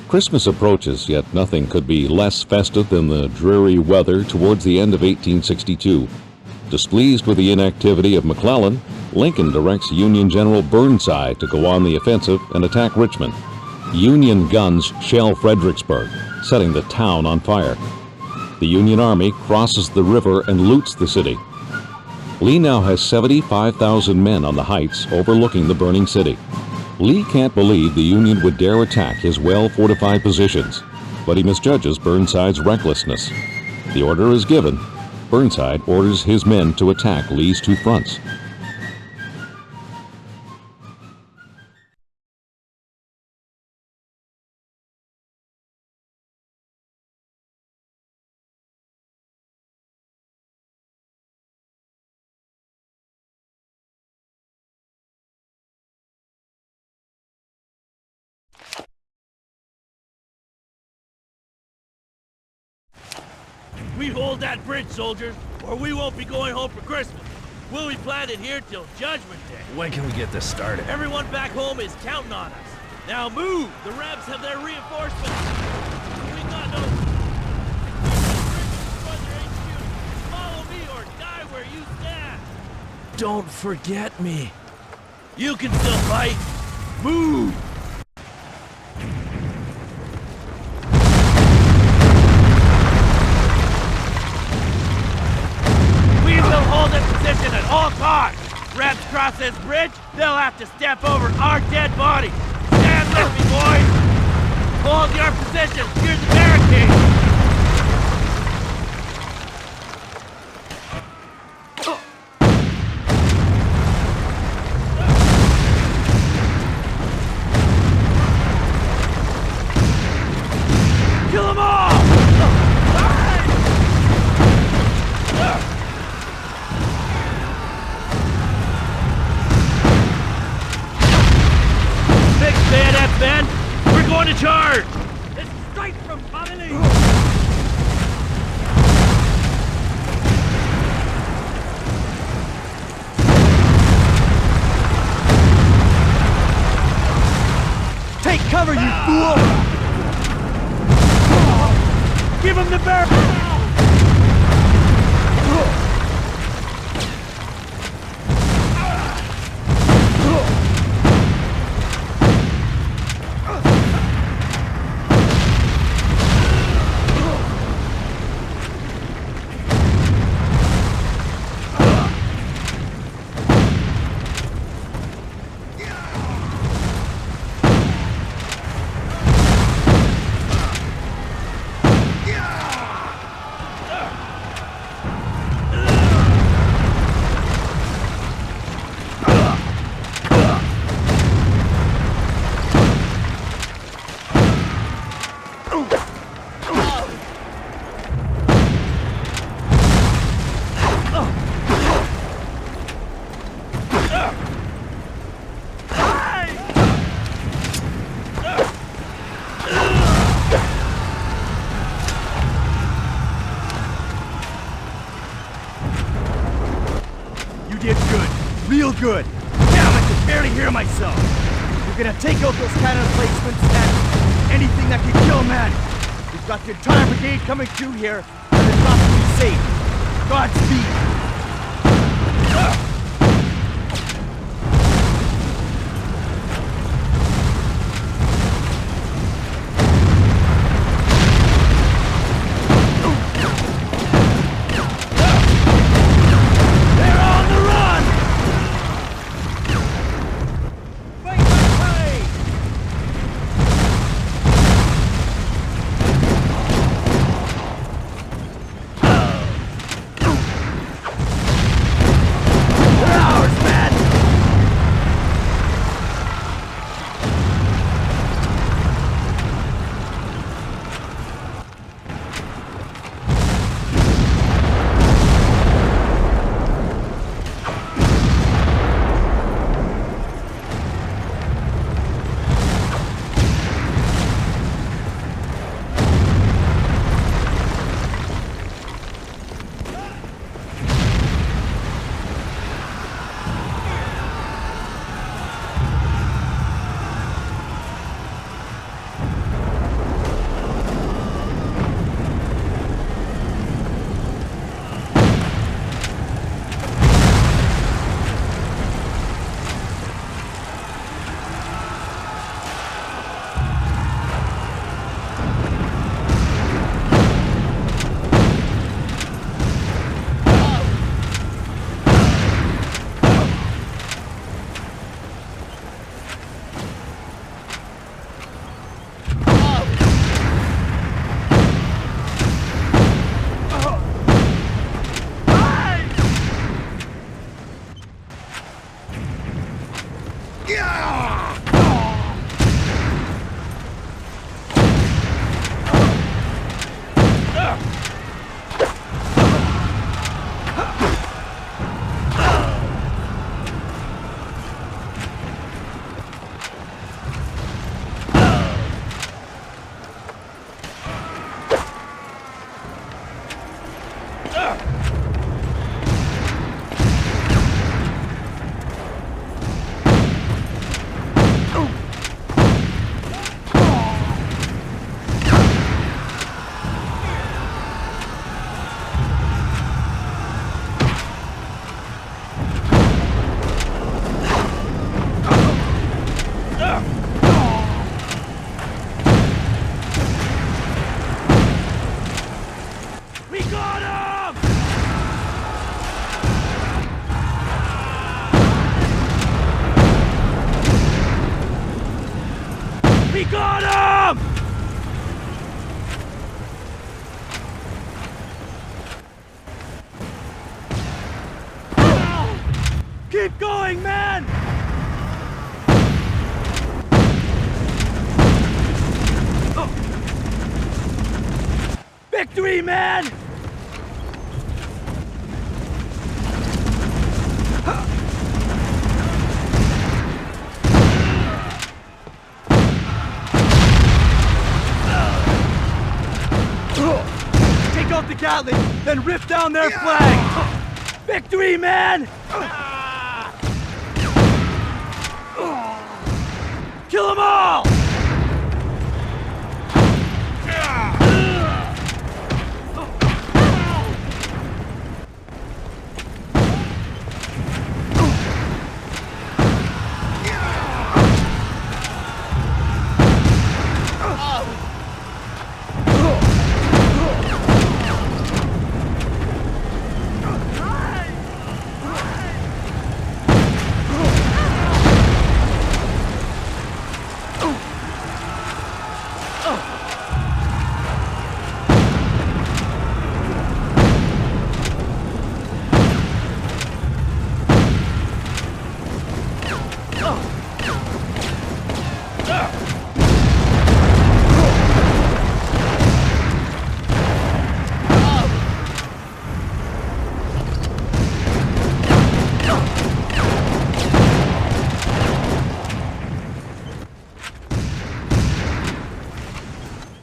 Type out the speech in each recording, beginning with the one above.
Christmas approaches, yet nothing could be less festive than the dreary weather towards the end of 1862. Displeased with the inactivity of McClellan, Lincoln directs Union General Burnside to go on the offensive and attack Richmond. Union guns shell Frederickburg, setting the town on fire. The Union Army crosses the river and loots the city. Lee now has 75,000 men on the heights overlooking the burning city. Lee can't believe the Union would dare attack his well-fortified positions, but he misjudges Burnside's recklessness. The order is given. Burnside orders his men to attack Lee's two fronts. We hold that bridge, soldiers, or we won't be going home for Christmas. We'll be planted here till Judgment Day. When can we get this started? Everyone back home is counting on us. Now move! The Rebs have their reinforcements. We got no... Follow me or die where you stand. Don't forget me. You can still fight. Move! Hold this position at all costs! Rebs cross this bridge, they'll have to step over our dead bodies! Stand with me, boys! Hold your position! Here's the barricade! Kill them all! Bayonets, men! We're going to charge! It's straight from family! Take cover, you fool! Give him the barrel! Real good. Damn, I can barely hear myself. We're gonna take out those cannon emplacements and anything that can kill man. We've got the entire brigade coming through here, and it's not to be safe. Godspeed. We got him! Keep going, man! Victory, man! Take out the Gatling, then rip down their flag! Victory, man! Kill them all!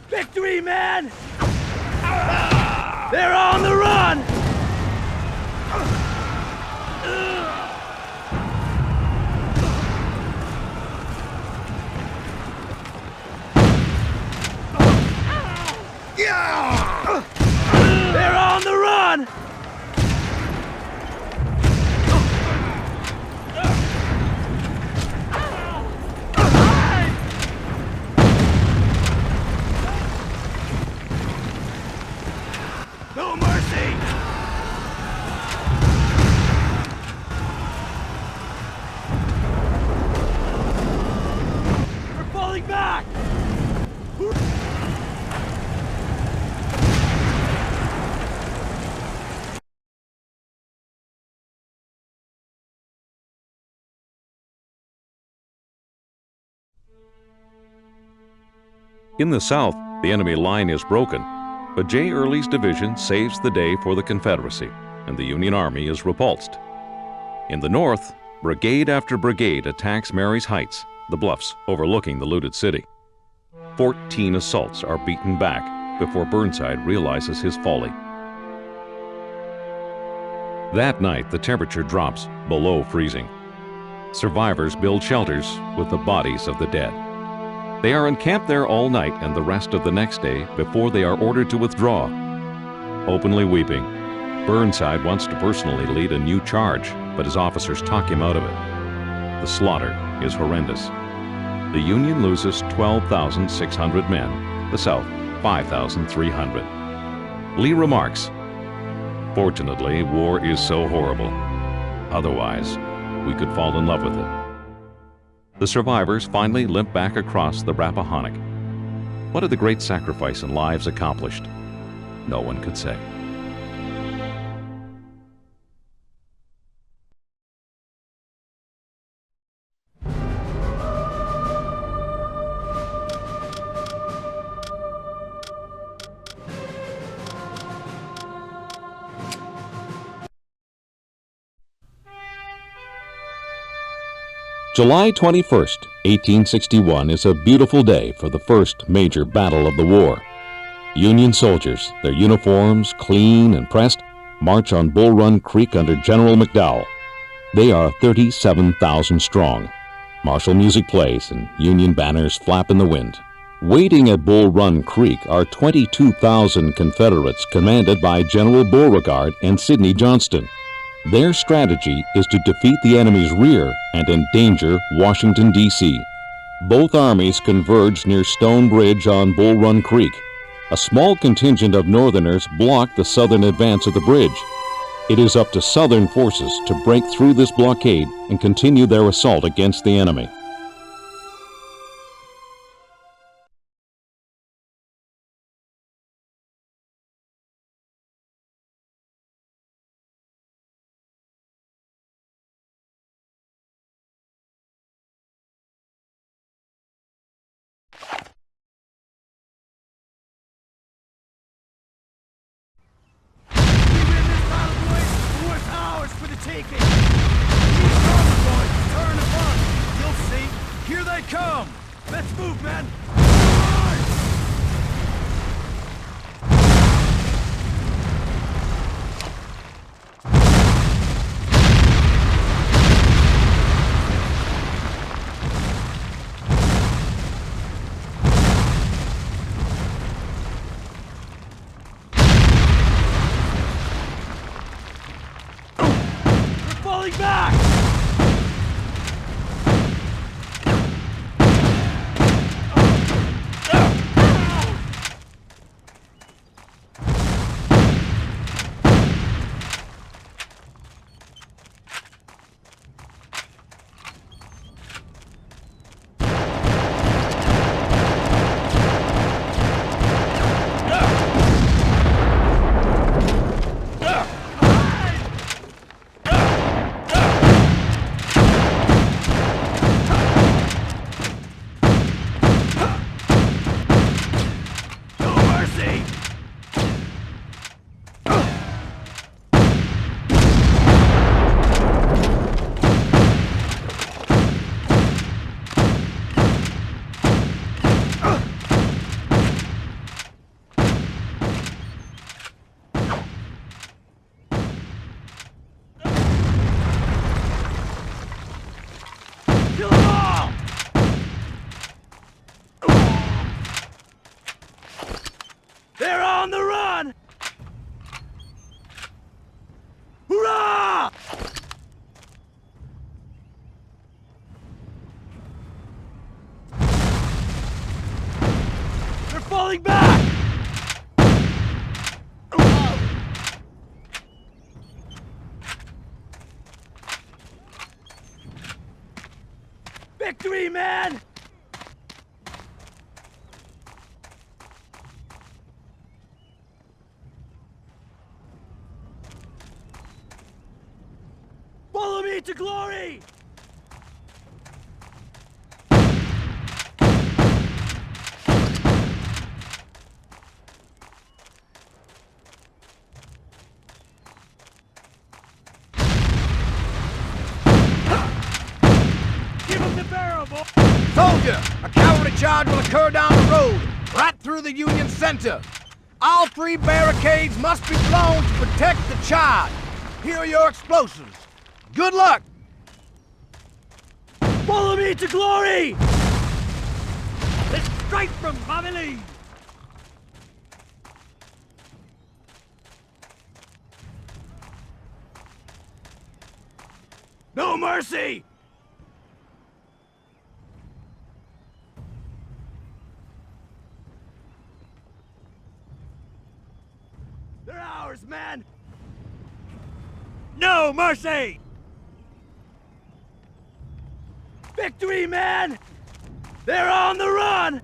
Victory, man! They're on the run! They're on the run! No mercy! We're falling back! In the south, the enemy line is broken, but J. Early's division saves the day for the Confederacy, and the Union Army is repulsed. In the north, brigade after brigade attacks Mary's Heights, the bluffs overlooking the looted city. 14 assaults are beaten back before Burnside realizes his folly. That night, the temperature drops below freezing. Survivors build shelters with the bodies of the dead. They are encamped there all night and the rest of the next day before they are ordered to withdraw. Openly weeping, Burnside wants to personally lead a new charge, but his officers talk him out of it. The slaughter is horrendous. The Union loses 12,600 men, the South 5,300. Lee remarks, "Fortunately, war is so horrible. Otherwise, we could fall in love with it." The survivors finally limp back across the Rappahannock. What had the great sacrifice and lives accomplished? No one could say. July 21st, 1861 is a beautiful day for the first major battle of the war. Union soldiers, their uniforms clean and pressed, march on Bull Run Creek under General McDowell. They are 37,000 strong. Martial music plays and Union banners flap in the wind. Waiting at Bull Run Creek are 22,000 Confederates commanded by General Beauregard and Sidney Johnston. Their strategy is to defeat the enemy's rear and endanger Washington, D.C. Both armies converge near Stone Bridge on Bull Run Creek. A small contingent of Northerners block the southern advance of the bridge. It is up to Southern forces to break through this blockade and continue their assault against the enemy. take it! Keep coming, boys! Turn and run! You'll see! Here they come! Let's move, men! Falling back! They're on the run! Hurrah! They're falling back! Victory, man! Follow me to glory! Give him the barrel, boy! Soldier, a cavalry charge will occur down the road, right through the Union center. All 3 barricades must be blown to protect the charge. Here are your explosives. Good luck! Follow me to glory! Let's strike from Mameli! No mercy! They're ours, man! No mercy! Victory, man! They're on the run!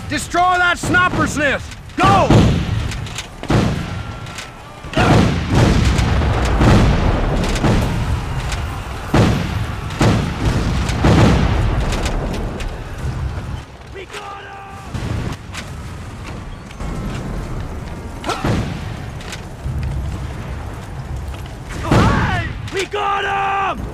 Destroy that sniper's nest! Go! We got him! Hey! We got him!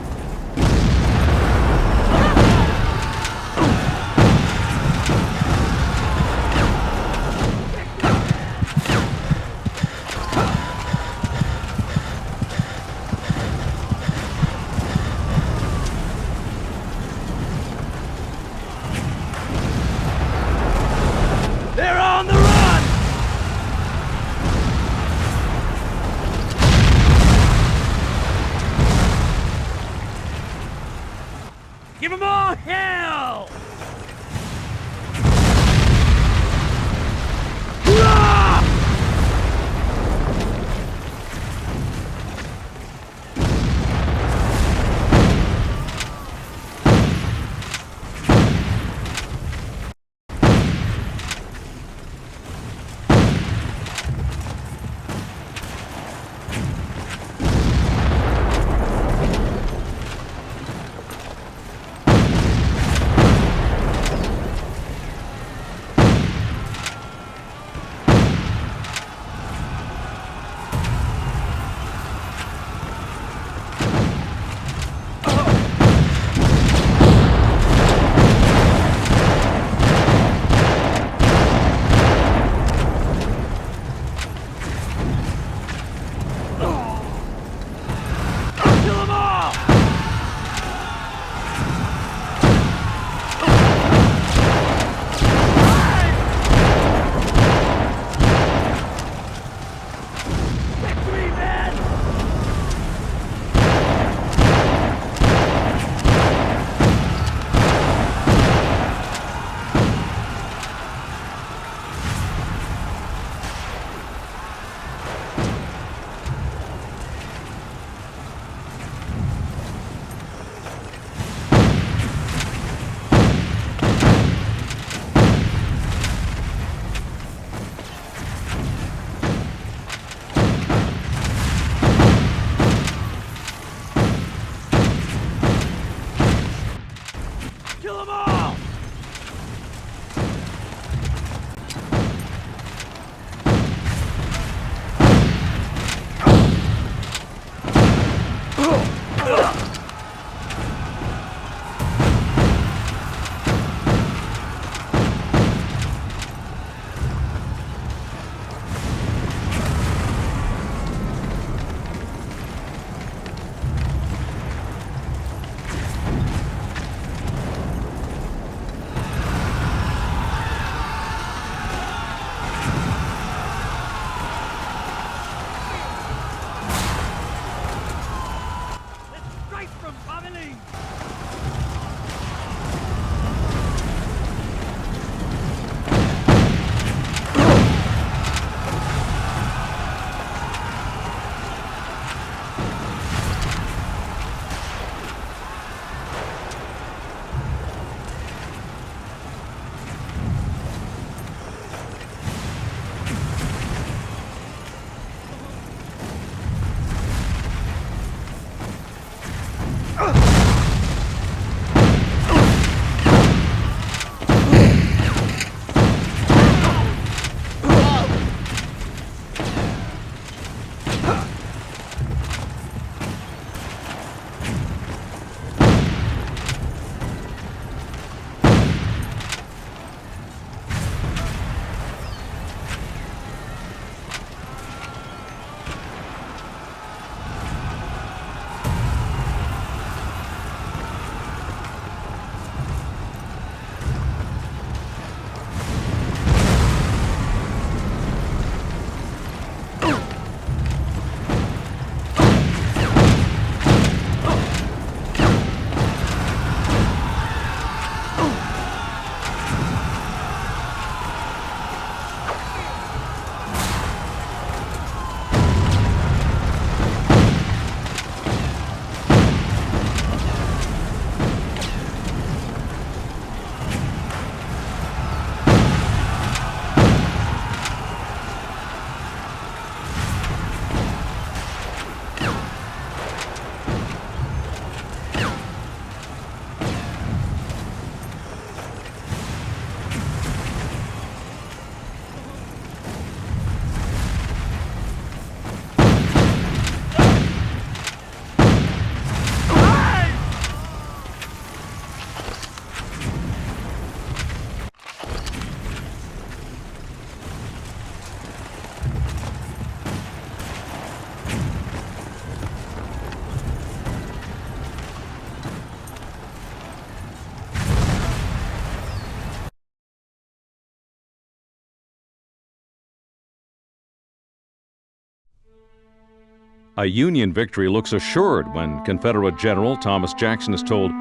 A Union victory looks assured when Confederate General Thomas Jackson is told,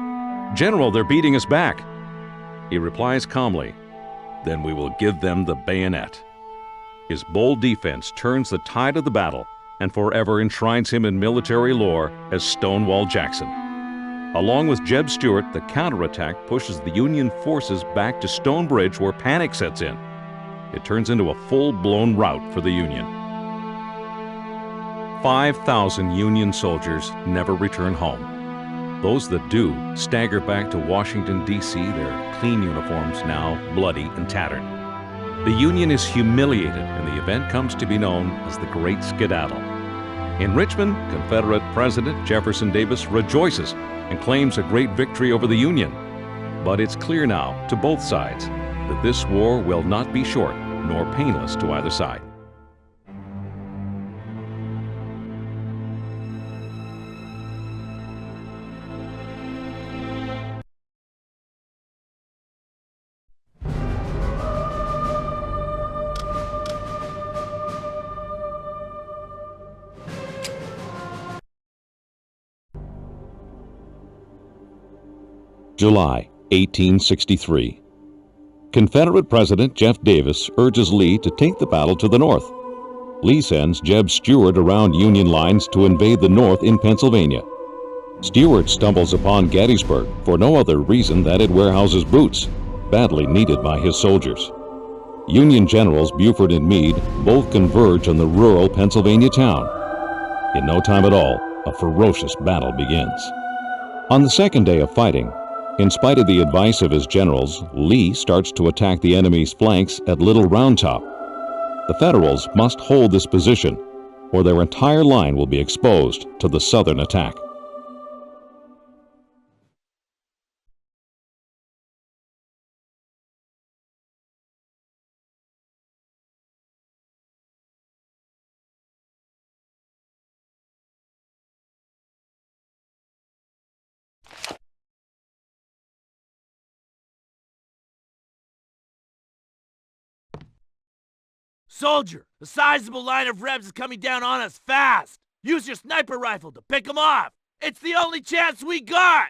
"General, they're beating us back." He replies calmly, "Then we will give them the bayonet." His bold defense turns the tide of the battle and forever enshrines him in military lore as Stonewall Jackson. Along with Jeb Stuart, the counterattack pushes the Union forces back to Stone Bridge, where panic sets in. It turns into a full-blown rout for the Union. 5,000 Union soldiers never return home. Those that do stagger back to Washington, D.C., their clean uniforms now bloody and tattered. The Union is humiliated, and the event comes to be known as the Great Skedaddle. In Richmond, Confederate President Jefferson Davis rejoices and claims a great victory over the Union. But it's clear now to both sides that this war will not be short nor painless to either side. July 1863. Confederate President Jeff Davis urges Lee to take the battle to the north. Lee sends Jeb Stuart around Union lines to invade the north in Pennsylvania. Stuart stumbles upon Gettysburg for no other reason than it warehouses boots, badly needed by his soldiers. Union generals Buford and Meade both converge on the rural Pennsylvania town. In no time at all, a ferocious battle begins. On the second day of fighting, in spite of the advice of his generals, Lee starts to attack the enemy's flanks at Little Round Top. The Federals must hold this position, or their entire line will be exposed to the Southern attack. Soldier, a sizable line of Rebs is coming down on us fast. Use your sniper rifle to pick them off. It's the only chance we got!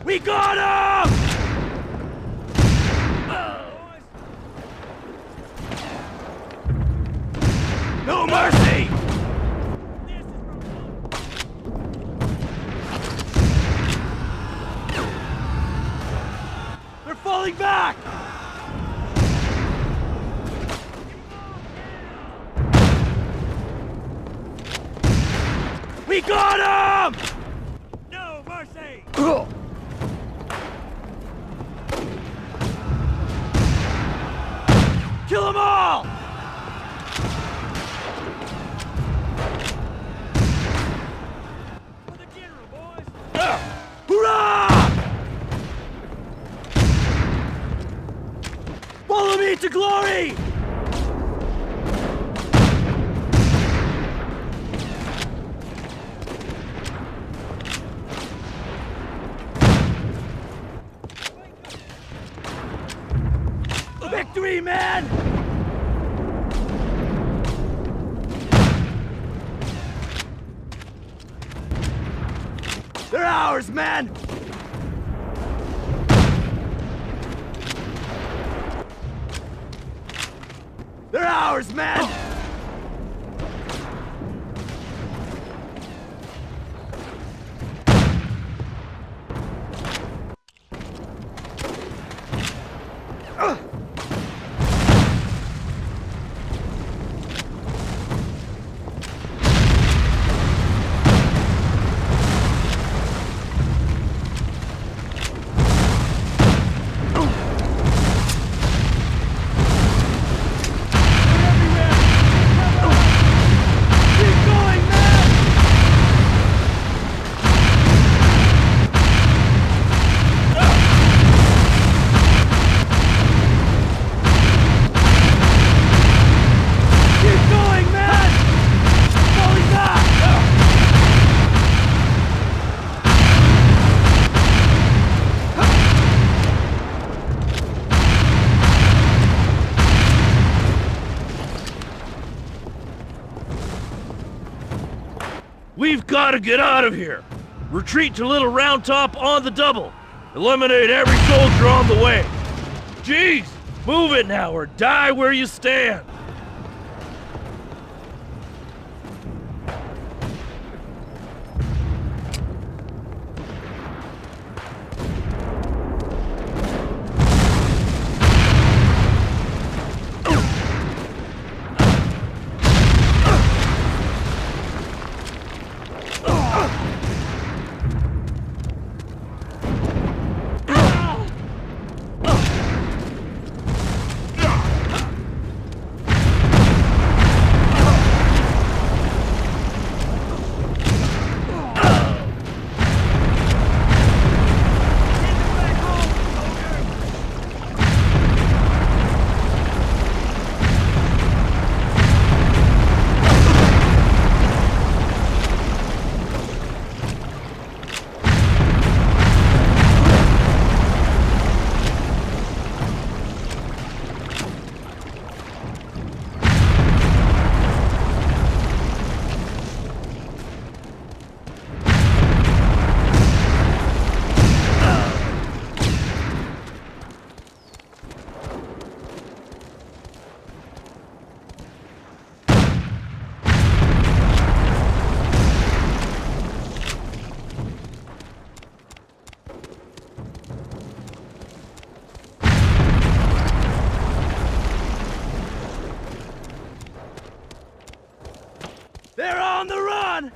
We got him! No mercy! They're falling back! We got him! No mercy! Kill them all! For the general, boys! Hurrah! Follow me to glory! Victory, man! They're ours, man! They're ours, man! gotta get out of here. Retreat to Little Round Top on the double. Eliminate every soldier on the way. Jeez, move it now or die where you stand. They're on the run!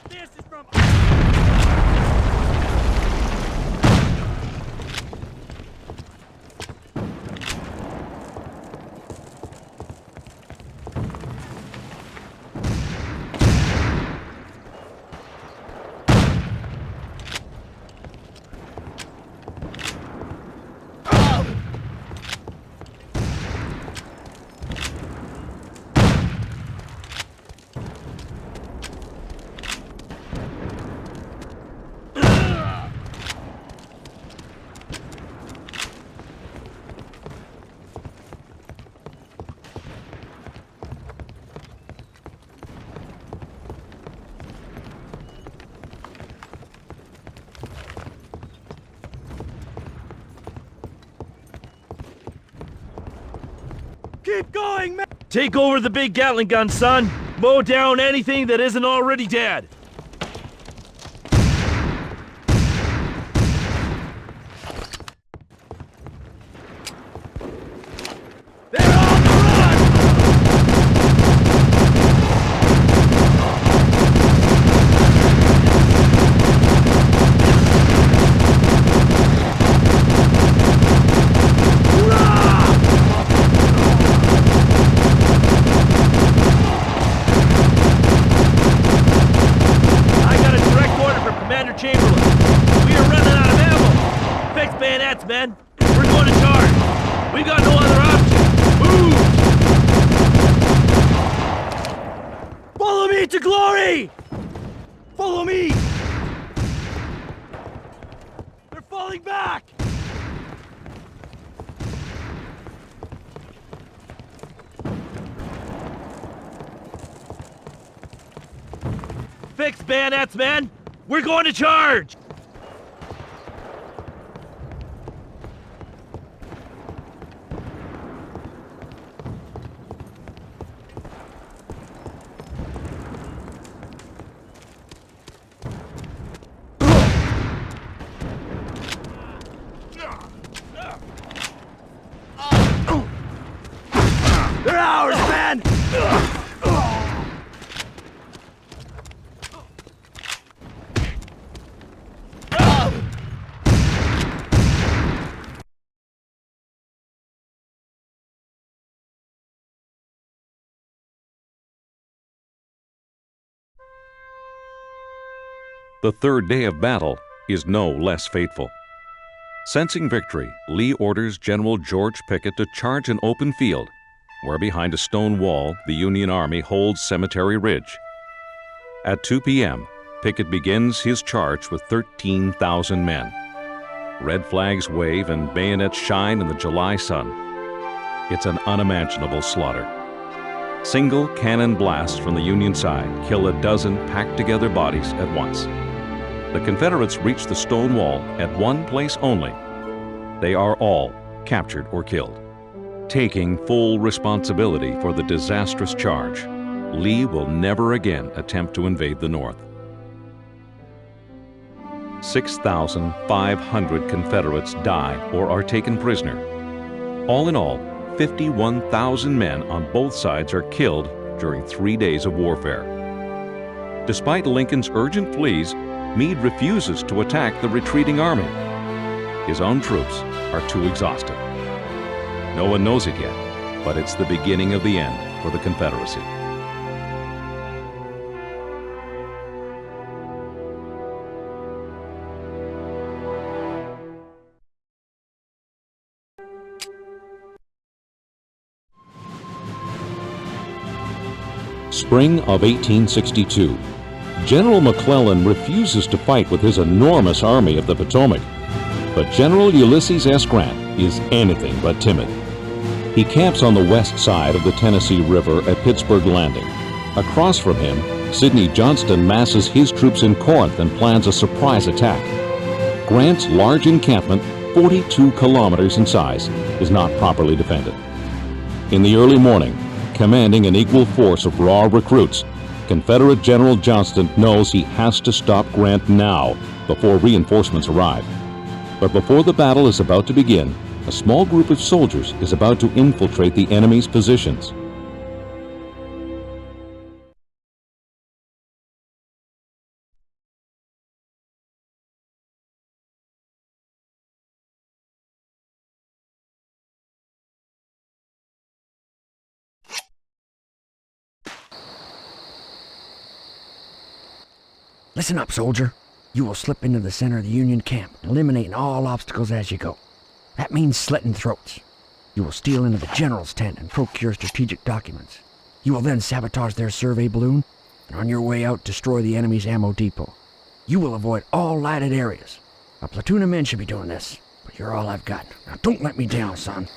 This is from... Keep going, man! Take over the big Gatling gun, son! Mow down anything that isn't already dead! They're on the run! Men, we're going to charge. We've got no other option. Move! Follow me to glory! Follow me! They're falling back! Fix bayonets, men! We're going to charge! They're ours, man! The third day of battle is no less fateful. Sensing victory, Lee orders General George Pickett to charge an open field, where behind a stone wall the Union Army holds Cemetery Ridge. At 2 p.m., Pickett begins his charge with 13,000 men. Red flags wave and bayonets shine in the July sun. It's an unimaginable slaughter. Single cannon blasts from the Union side kill a dozen packed-together bodies at once. The Confederates reach the stone wall at one place only. They are all captured or killed. Taking full responsibility for the disastrous charge, Lee will never again attempt to invade the North. 6,500 Confederates die or are taken prisoner. All in all, 51,000 men on both sides are killed during 3 days of warfare. Despite Lincoln's urgent pleas, Meade refuses to attack the retreating army. His own troops are too exhausted. No one knows it yet, but it's the beginning of the end for the Confederacy. Spring of 1862. General McClellan refuses to fight with his enormous Army of the Potomac, but General Ulysses S. Grant is anything but timid. He camps on the west side of the Tennessee River at Pittsburg Landing. Across from him, Sidney Johnston masses his troops in Corinth and plans a surprise attack. Grant's large encampment, 42 kilometers in size, is not properly defended. In the early morning, commanding an equal force of raw recruits, Confederate General Johnston knows he has to stop Grant now before reinforcements arrive. But before the battle is about to begin, a small group of soldiers is about to infiltrate the enemy's positions. Listen up, soldier. You will slip into the center of the Union camp, eliminating all obstacles as you go. That means slitting throats. You will steal into the general's tent and procure strategic documents. You will then sabotage their survey balloon, and on your way out, destroy the enemy's ammo depot. You will avoid all lighted areas. A platoon of men should be doing this, but you're all I've got. Now don't let me down, son.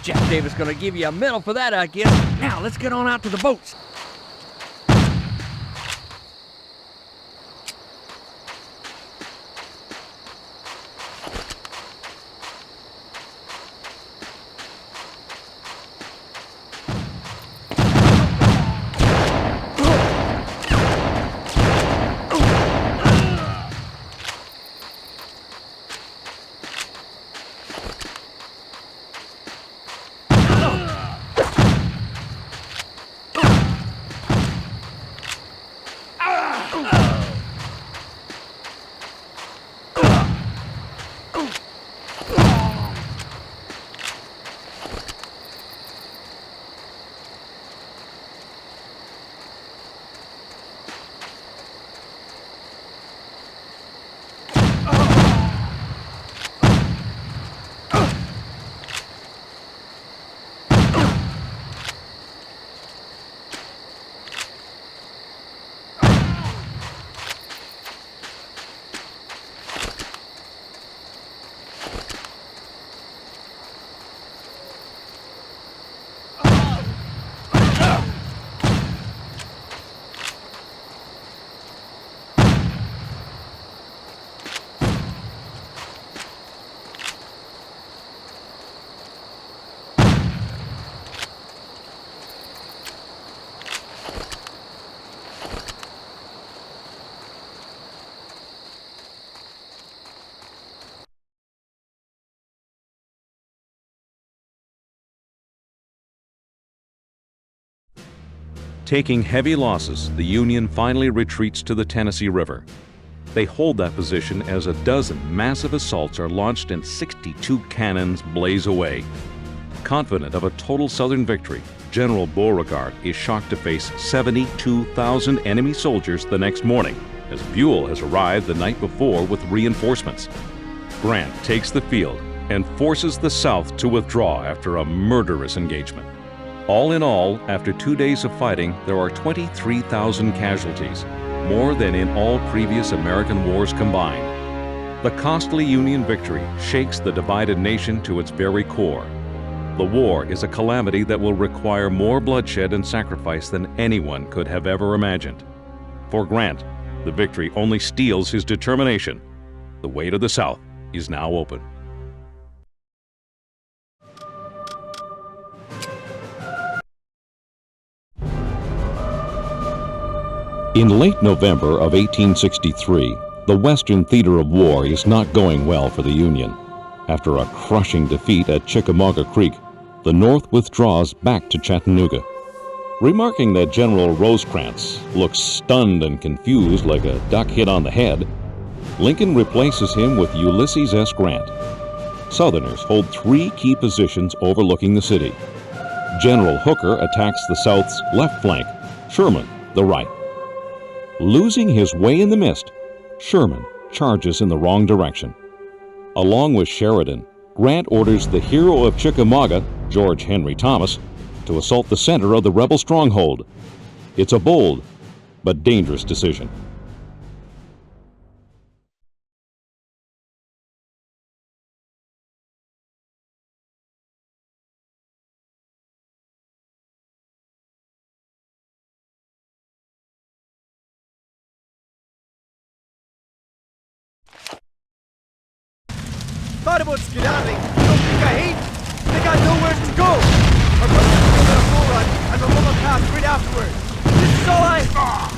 Jeff Davis gonna give you a medal for that, I guess. Now, let's get on out to the boats. Taking heavy losses, the Union finally retreats to the Tennessee River. They hold that position as a dozen massive assaults are launched and 62 cannons blaze away. Confident of a total Southern victory, General Beauregard is shocked to face 72,000 enemy soldiers the next morning, as Buell has arrived the night before with reinforcements. Grant takes the field and forces the South to withdraw after a murderous engagement. All in all, after 2 days of fighting, there are 23,000 casualties, more than in all previous American wars combined. The costly Union victory shakes the divided nation to its very core. The war is a calamity that will require more bloodshed and sacrifice than anyone could have ever imagined. For Grant, the victory only steels his determination. The way to the South is now open. In late November of 1863, the Western theater of war is not going well for the Union. After a crushing defeat at Chickamauga Creek, the North withdraws back to Chattanooga. Remarking that General Rosecrans looks stunned and confused like a duck hit on the head, Lincoln replaces him with Ulysses S. Grant. Southerners hold 3 key positions overlooking the city. General Hooker attacks the South's left flank, Sherman the right. Losing his way in the mist, Sherman charges in the wrong direction. Along with Sheridan, Grant orders the hero of Chickamauga, George Henry Thomas, to assault the center of the rebel stronghold. It's a bold but dangerous decision. Thought about skedaddling. You don't think I hate? They got nowhere to go. Our brothers killed at a full run, and the woman passed right afterwards. This is all I...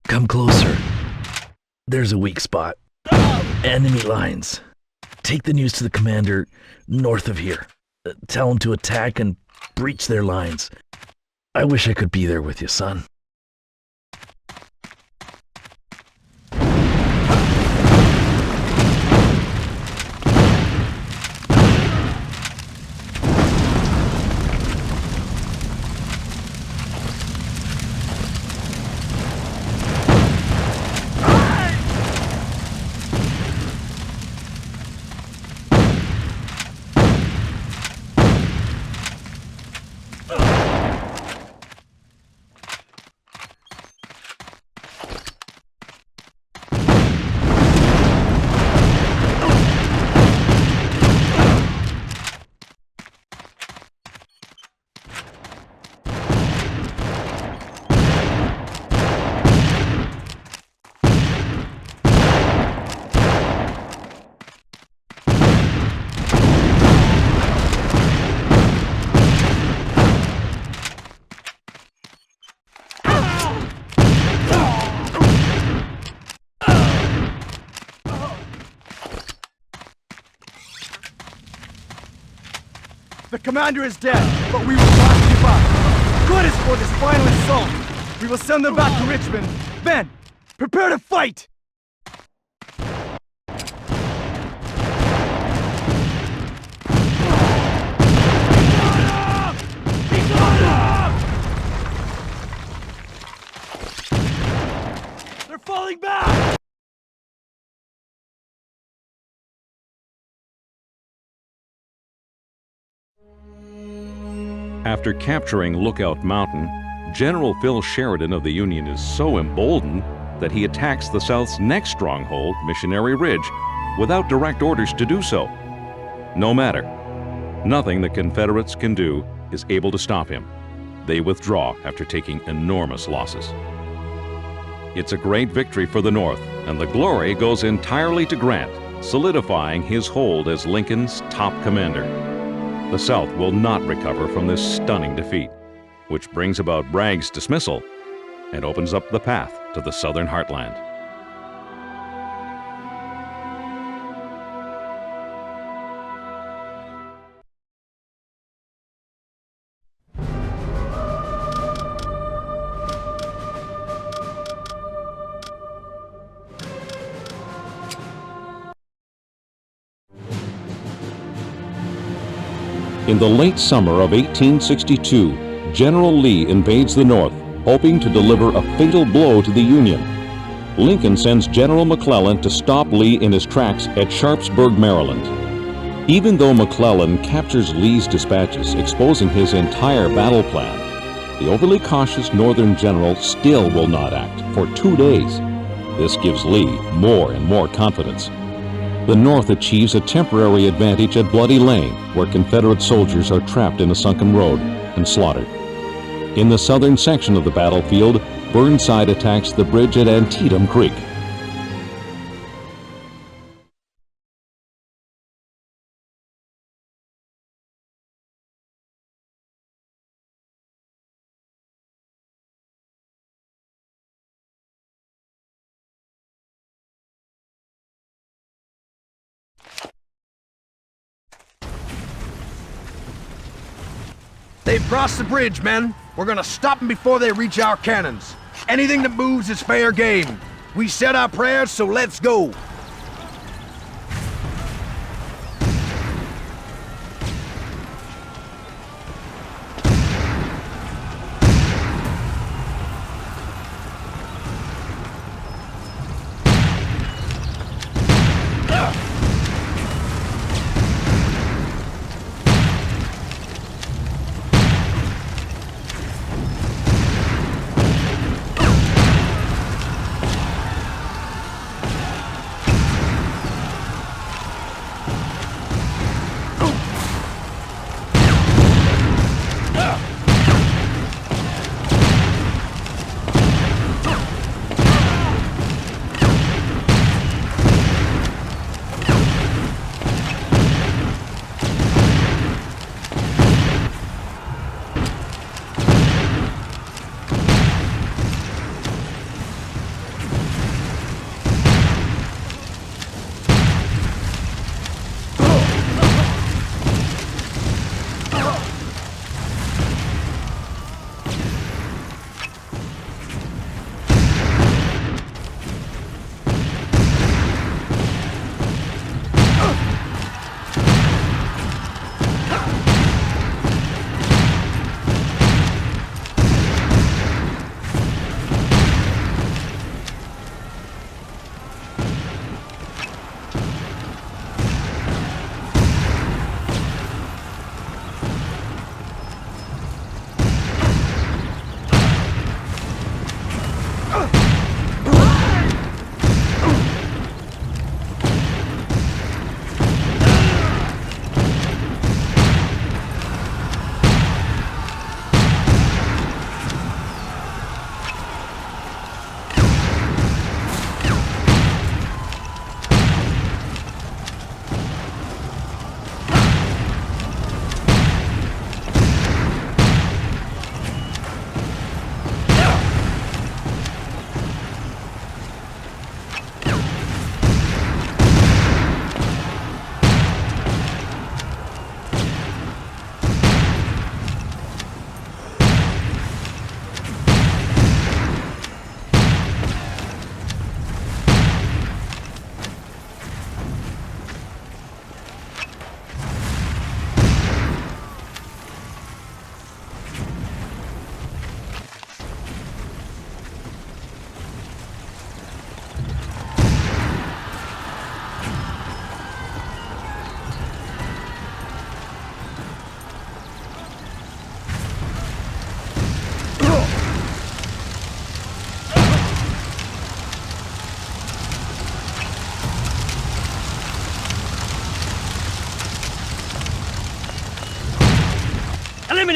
Come closer. There's a weak spot. Enemy lines. Take the news to the commander north of here. Tell him to attack and breach their lines. I wish I could be there with you, son. The commander is dead, but we will not give up. Good is for this final assault. We will send them back to Richmond. Men, prepare to fight! They're falling back! After capturing Lookout Mountain, General Phil Sheridan of the Union is so emboldened that he attacks the South's next stronghold, Missionary Ridge, without direct orders to do so. No matter. Nothing the Confederates can do is able to stop him. They withdraw after taking enormous losses. It's a great victory for the North, and the glory goes entirely to Grant, solidifying his hold as Lincoln's top commander. The South will not recover from this stunning defeat, which brings about Bragg's dismissal and opens up the path to the Southern heartland. In the late summer of 1862, General Lee invades the North, hoping to deliver a fatal blow to the Union. Lincoln sends General McClellan to stop Lee in his tracks at Sharpsburg, Maryland. Even though McClellan captures Lee's dispatches, exposing his entire battle plan, the overly cautious Northern general still will not act for 2 days. This gives Lee more and more confidence. The North achieves a temporary advantage at Bloody Lane, where Confederate soldiers are trapped in a sunken road and slaughtered. In the southern section of the battlefield, Burnside attacks the bridge at Antietam Creek. They've crossed the bridge, men. We're gonna stop them before they reach our cannons. Anything that moves is fair game. We said our prayers, so let's go.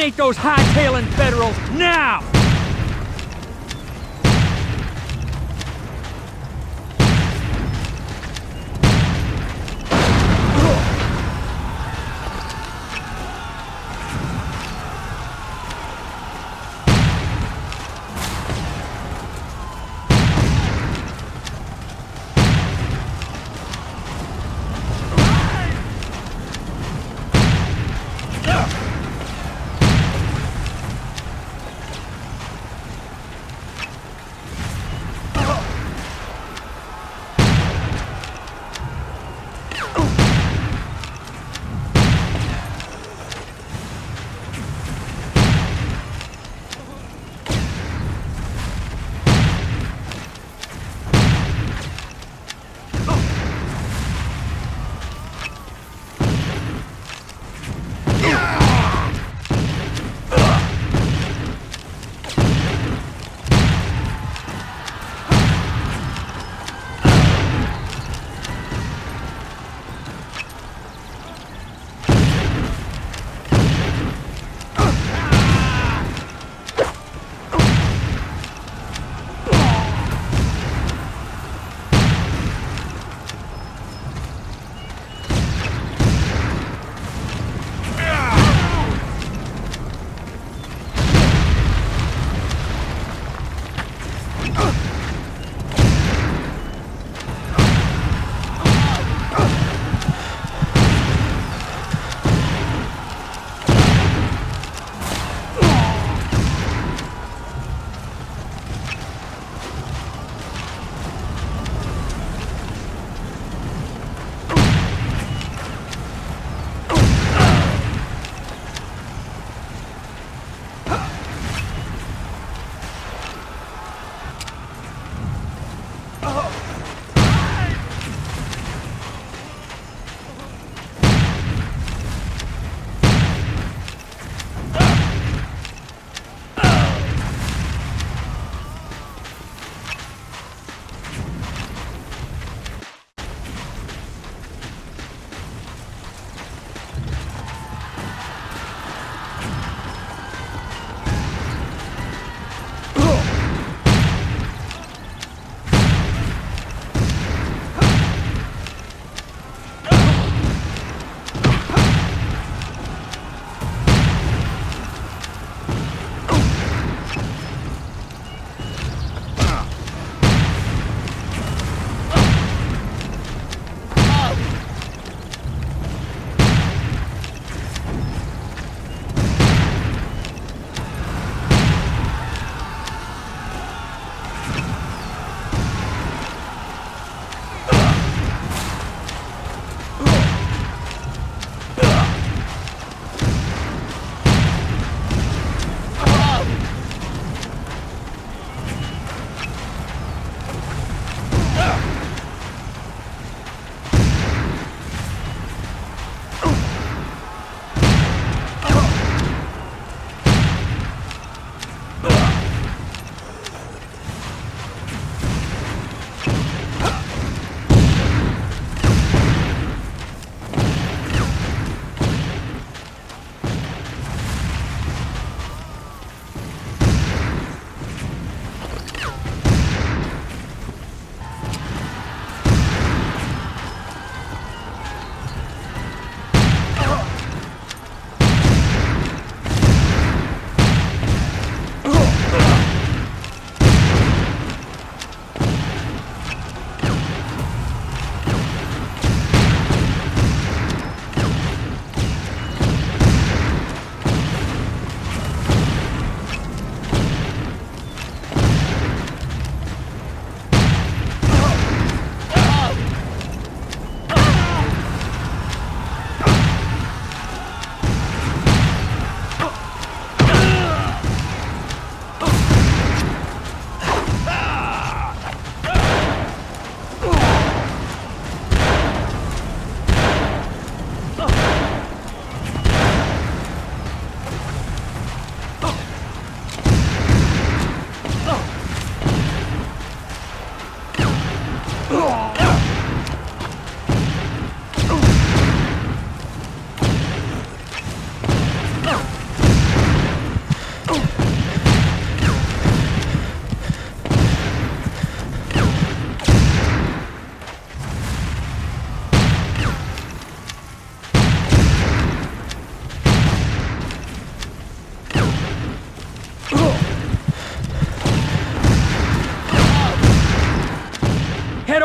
Eliminate those hightailing Federals now!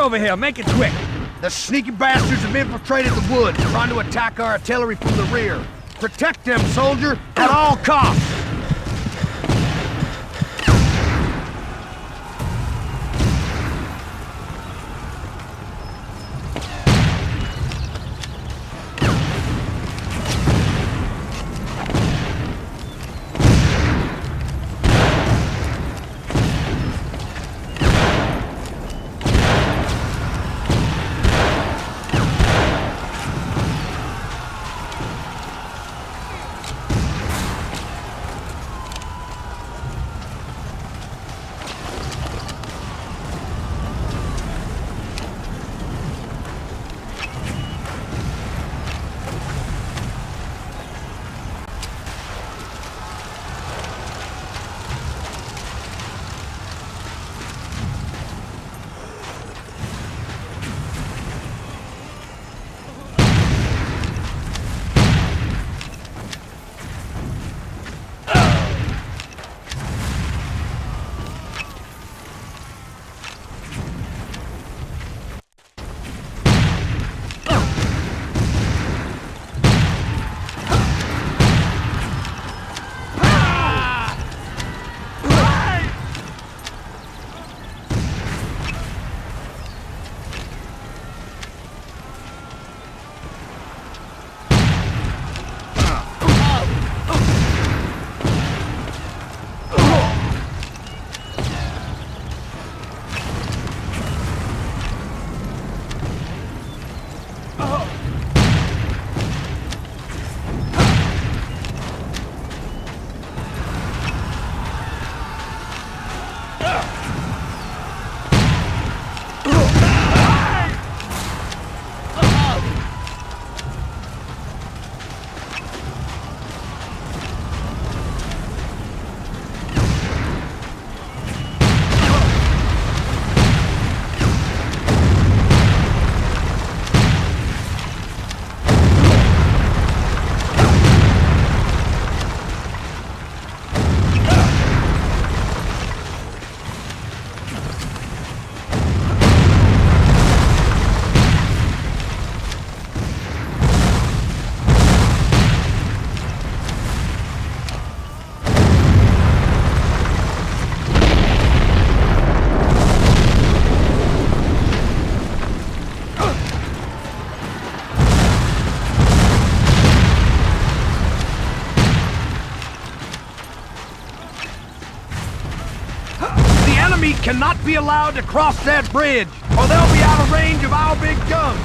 over here. Make it quick. The sneaky bastards have infiltrated the woods, trying to attack our artillery from the rear. Protect them, soldier, at all costs! Cannot be allowed to cross that bridge, or they'll be out of range of our big guns.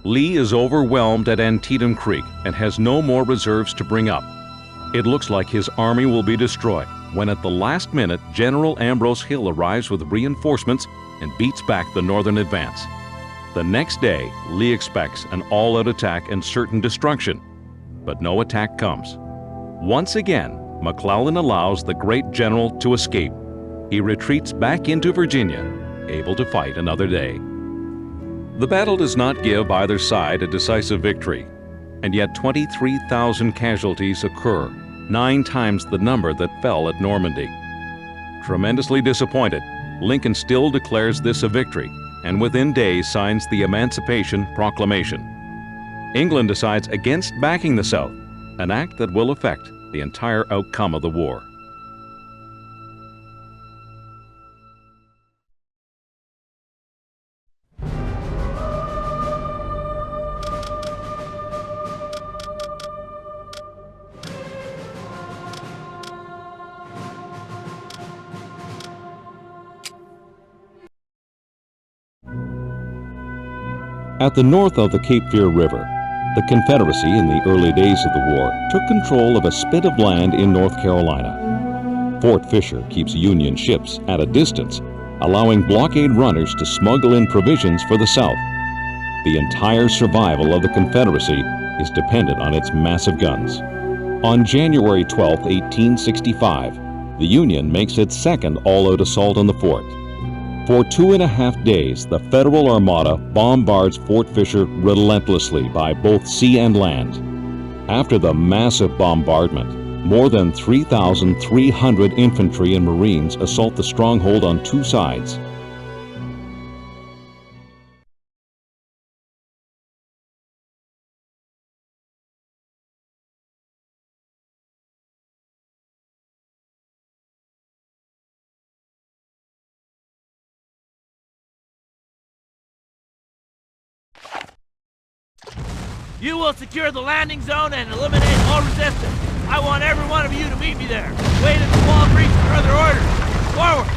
Lee is overwhelmed at Antietam Creek and has no more reserves to bring up. It looks like his army will be destroyed when at the last minute General Ambrose Hill arrives with reinforcements and beats back the northern advance. The next day, Lee expects an all-out attack and certain destruction, but no attack comes. Once again, McClellan allows the great general to escape. He retreats back into Virginia, able to fight another day. The battle does not give either side a decisive victory, and yet 23,000 casualties occur, 9 times the number that fell at Normandy. Tremendously disappointed, Lincoln still declares this a victory, and within days signs the Emancipation Proclamation. England decides against backing the South, an act that will affect the entire outcome of the war. At the north of the Cape Fear River, the Confederacy in the early days of the war took control of a spit of land in North Carolina. Fort Fisher keeps Union ships at a distance, allowing blockade runners to smuggle in provisions for the South. The entire survival of the Confederacy is dependent on its massive guns. On January 12, 1865, the Union makes its second all-out assault on the fort. For 2.5 days, the Federal Armada bombards Fort Fisher relentlessly by both sea and land. After the massive bombardment, more than 3,300 infantry and Marines assault the stronghold on 2 sides. You will secure the landing zone and eliminate all resistance. I want every one of you to meet me there. Wait at the wall breach for further orders. Forward!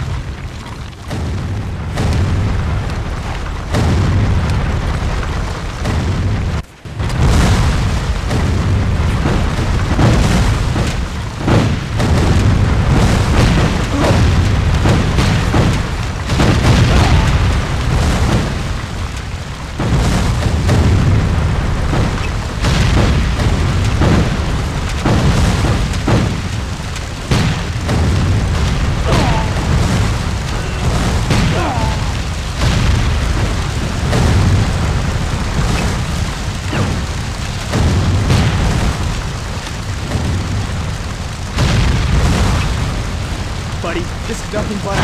This is nothing but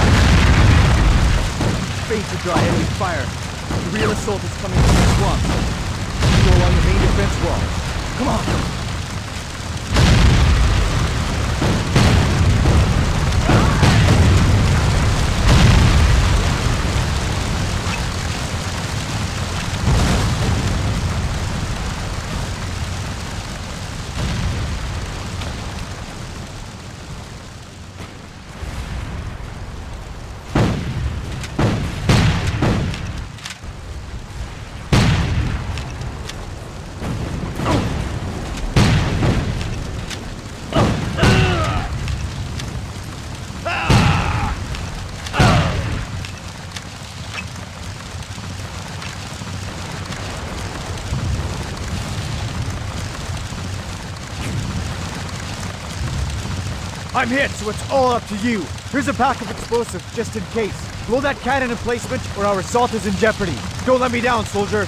fate to draw enemy fire. The real assault is coming from the swamps. Go along the main defense wall. Come on! I'm hit, so it's all up to you. Here's a pack of explosives, just in case. Blow that cannon emplacement, or our assault is in jeopardy. Don't let me down, soldier.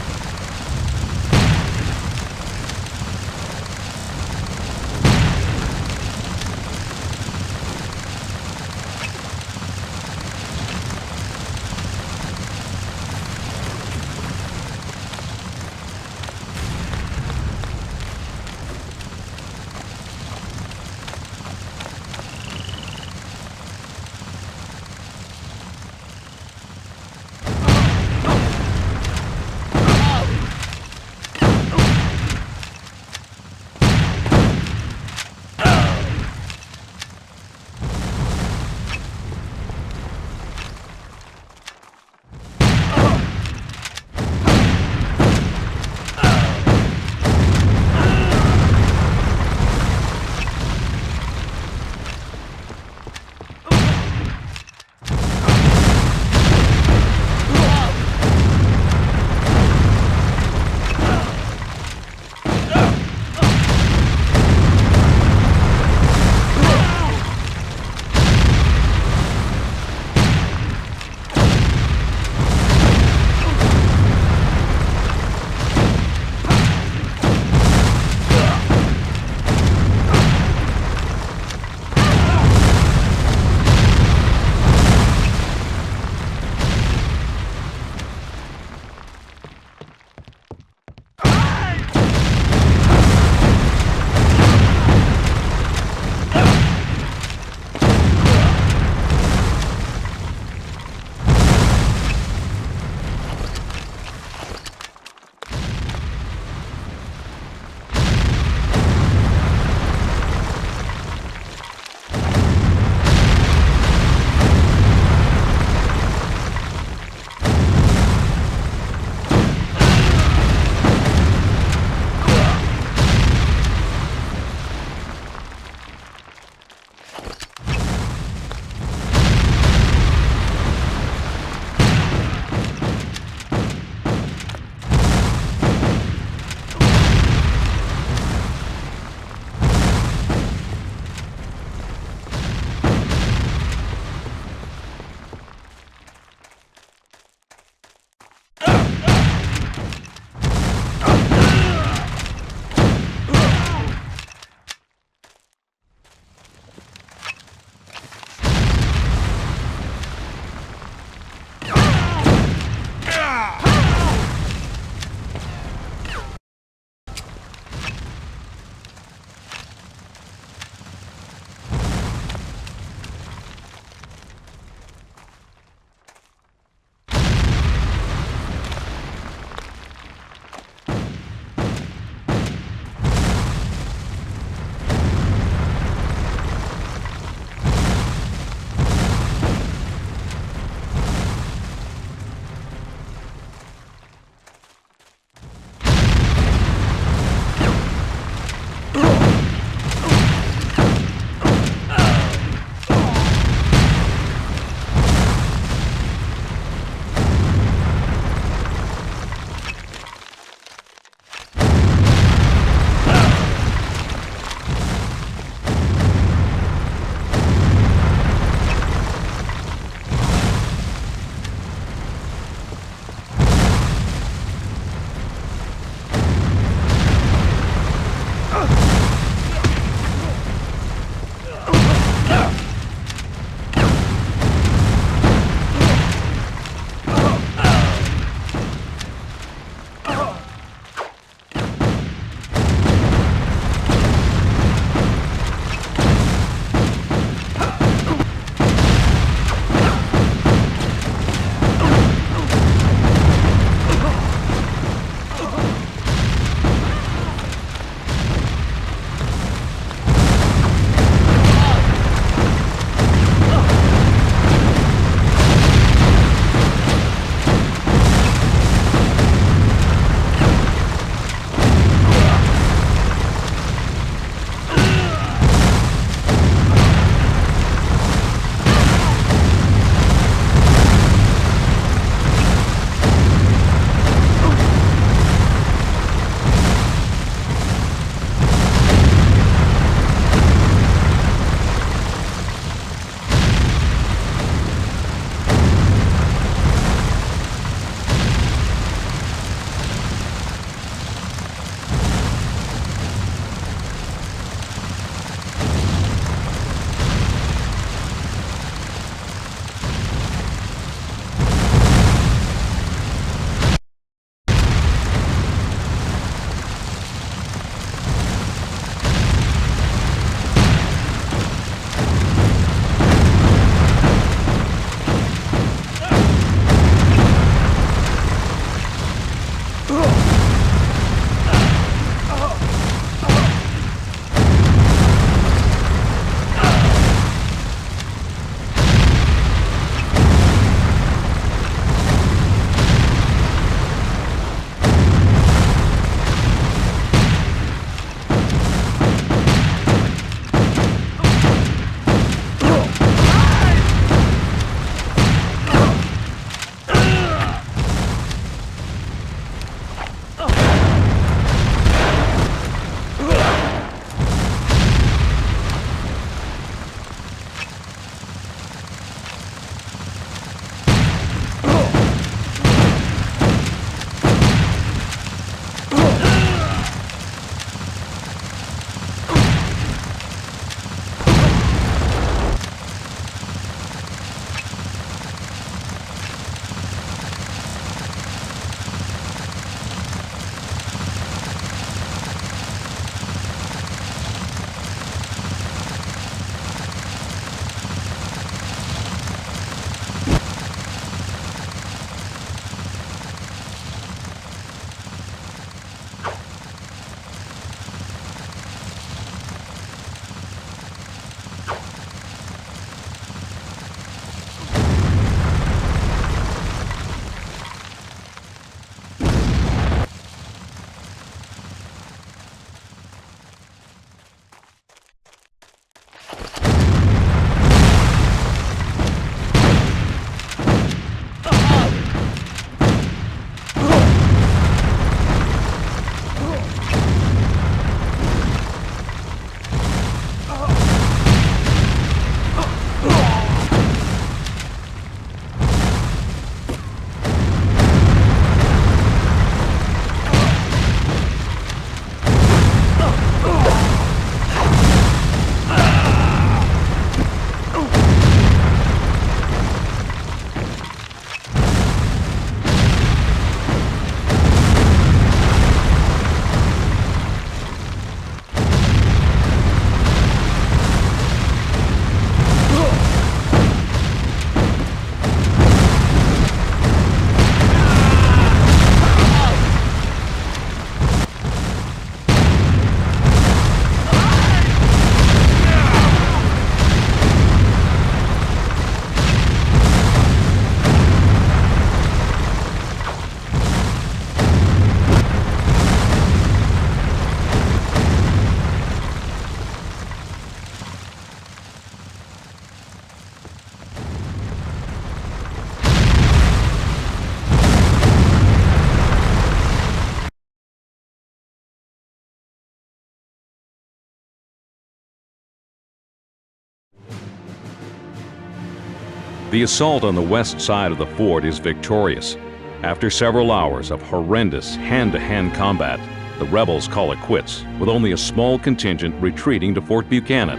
The assault on the west side of the fort is victorious. After several hours of horrendous hand-to-hand combat, the rebels call it quits, with only a small contingent retreating to Fort Buchanan.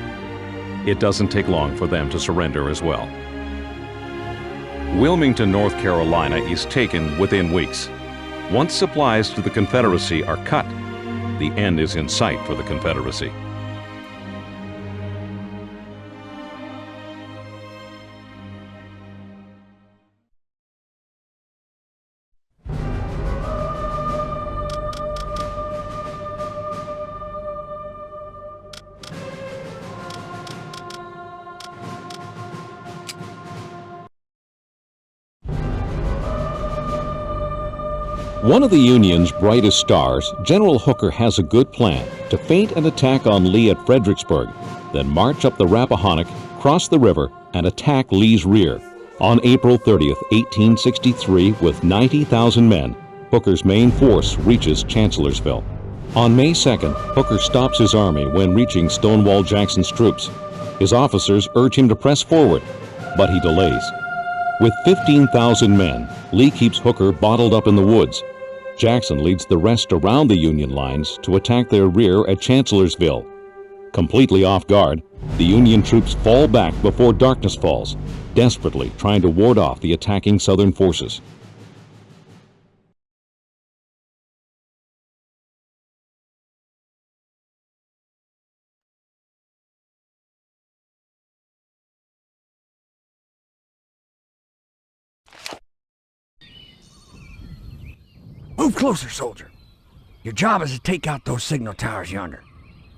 It doesn't take long for them to surrender as well. Wilmington, North Carolina is taken within weeks. Once supplies to the Confederacy are cut, the end is in sight for the Confederacy. One of the Union's brightest stars, General Hooker has a good plan to feint an attack on Lee at Fredericksburg, then march up the Rappahannock, cross the river, and attack Lee's rear. On April 30th, 1863, with 90,000 men, Hooker's main force reaches Chancellorsville. On May 2nd, Hooker stops his army when reaching Stonewall Jackson's troops. His officers urge him to press forward, but he delays. With 15,000 men, Lee keeps Hooker bottled up in the woods. Jackson leads the rest around the Union lines to attack their rear at Chancellorsville. Completely off guard, the Union troops fall back before darkness falls, desperately trying to ward off the attacking Southern forces. Move closer, soldier. Your job is to take out those signal towers yonder.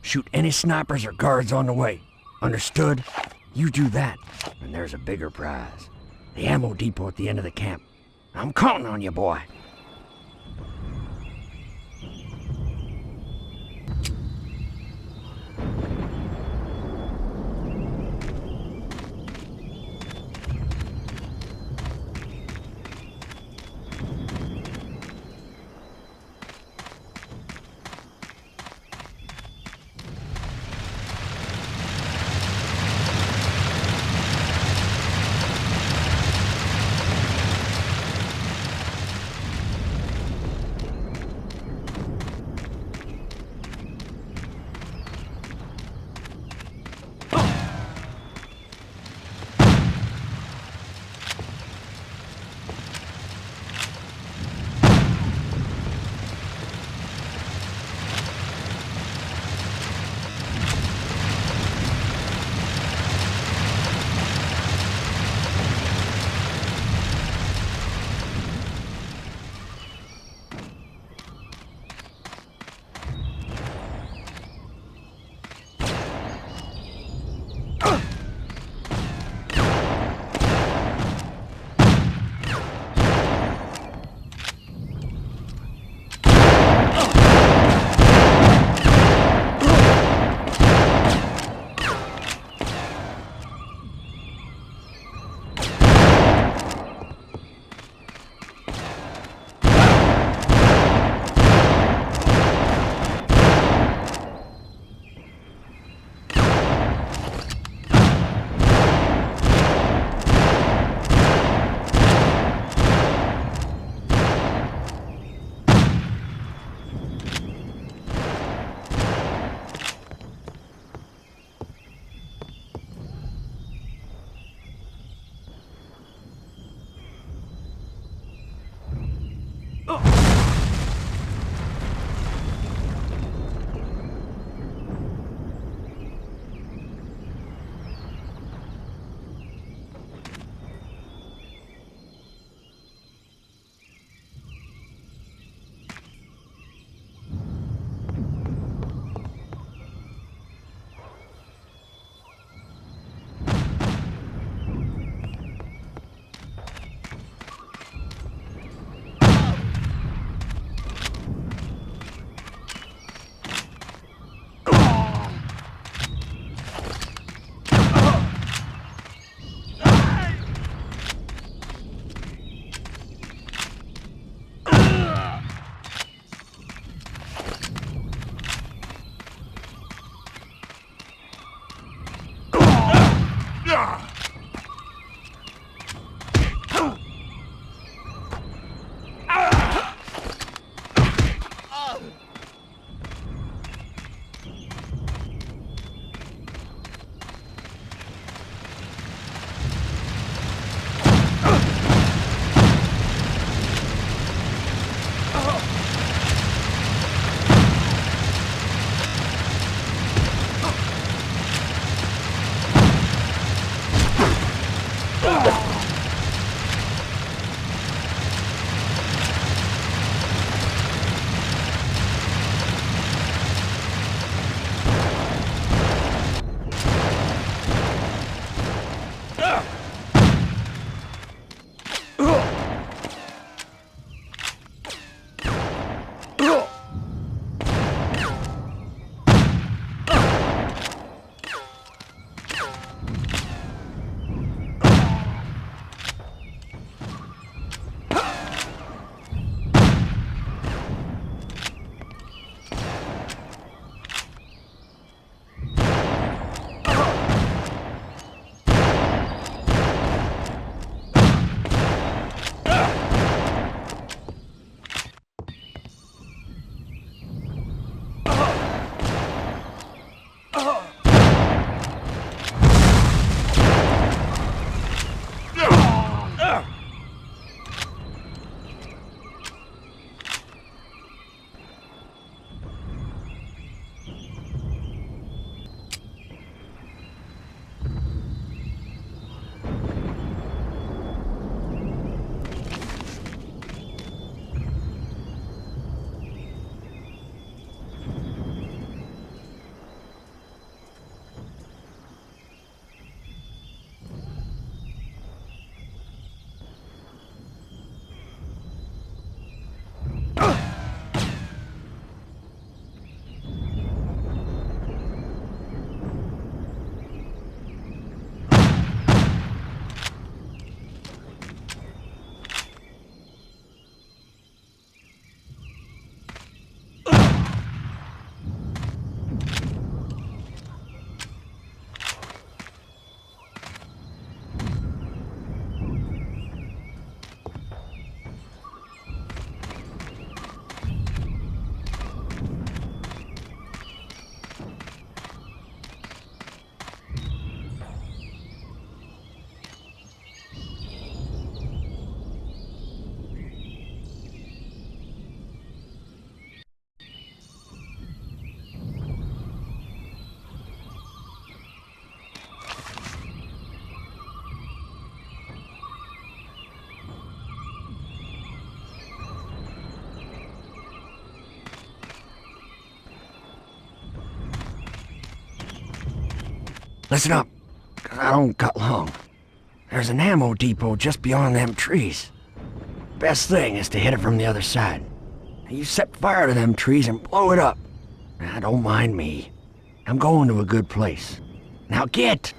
Shoot any snipers or guards on the way. Understood? You do that, and there's a bigger prize. The ammo depot at the end of the camp. I'm counting on you, boy. Listen up, 'cause I don't got long. There's an ammo depot just beyond them trees. Best thing is to hit it from the other side. You set fire to them trees and blow it up. Now, don't mind me. I'm going to a good place. Now get!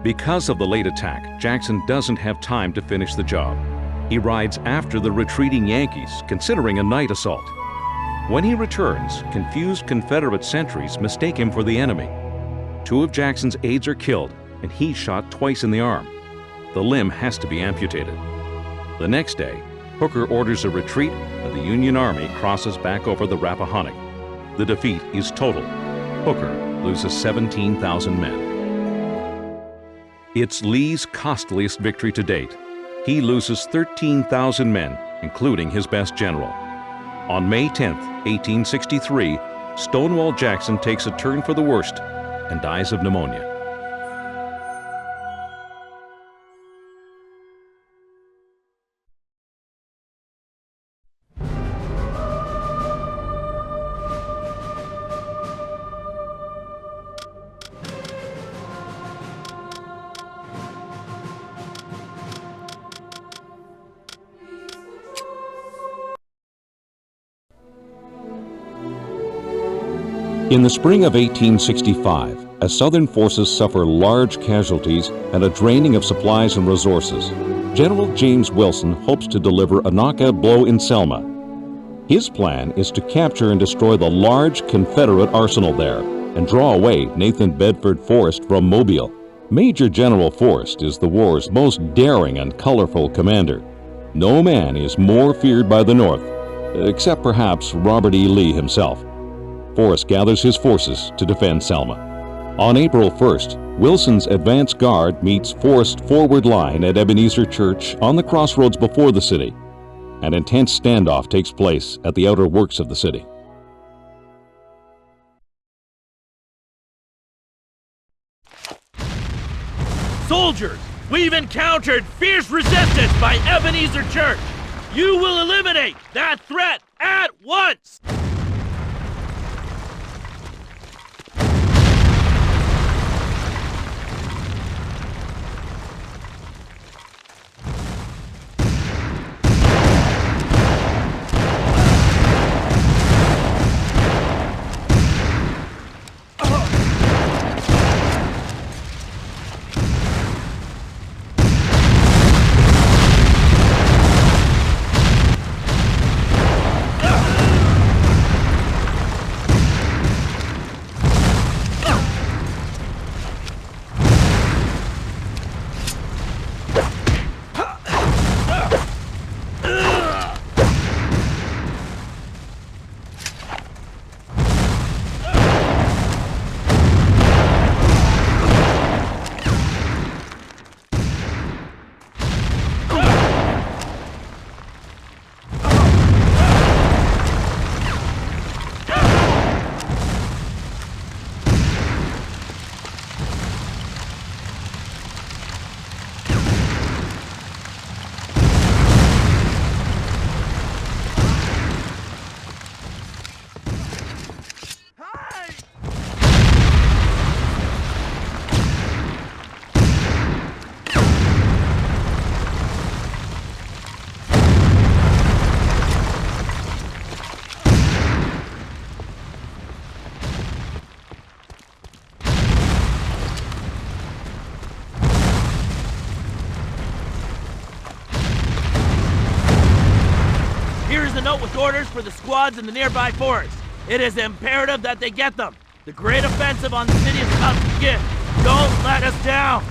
Because of the late attack, Jackson doesn't have time to finish the job. He rides after the retreating Yankees, considering a night assault. When he returns, confused Confederate sentries mistake him for the enemy. 2 of Jackson's aides are killed, and he's shot twice in the arm. The limb has to be amputated. The next day, Hooker orders a retreat, and the Union Army crosses back over the Rappahannock. The defeat is total. Hooker loses 17,000 men. It's Lee's costliest victory to date. He loses 13,000 men, including his best general. On May 10, 1863, Stonewall Jackson takes a turn for the worst and dies of pneumonia. In the spring of 1865, as Southern forces suffer large casualties and a draining of supplies and resources, General James Wilson hopes to deliver a knockout blow in Selma. His plan is to capture and destroy the large Confederate arsenal there and draw away Nathan Bedford Forrest from Mobile. Major General Forrest is the war's most daring and colorful commander. No man is more feared by the North, except perhaps Robert E. Lee himself. Forrest gathers his forces to defend Selma. On April 1st, Wilson's advance guard meets Forrest's forward line at Ebenezer Church on the crossroads before the city. An intense standoff takes place at the outer works of the city. Soldiers, We've encountered fierce resistance by Ebenezer Church. You will eliminate that threat at once! A note with orders for the squads in the nearby forest. It is imperative that they get them. The great offensive on the city is about to begin. Don't let us down!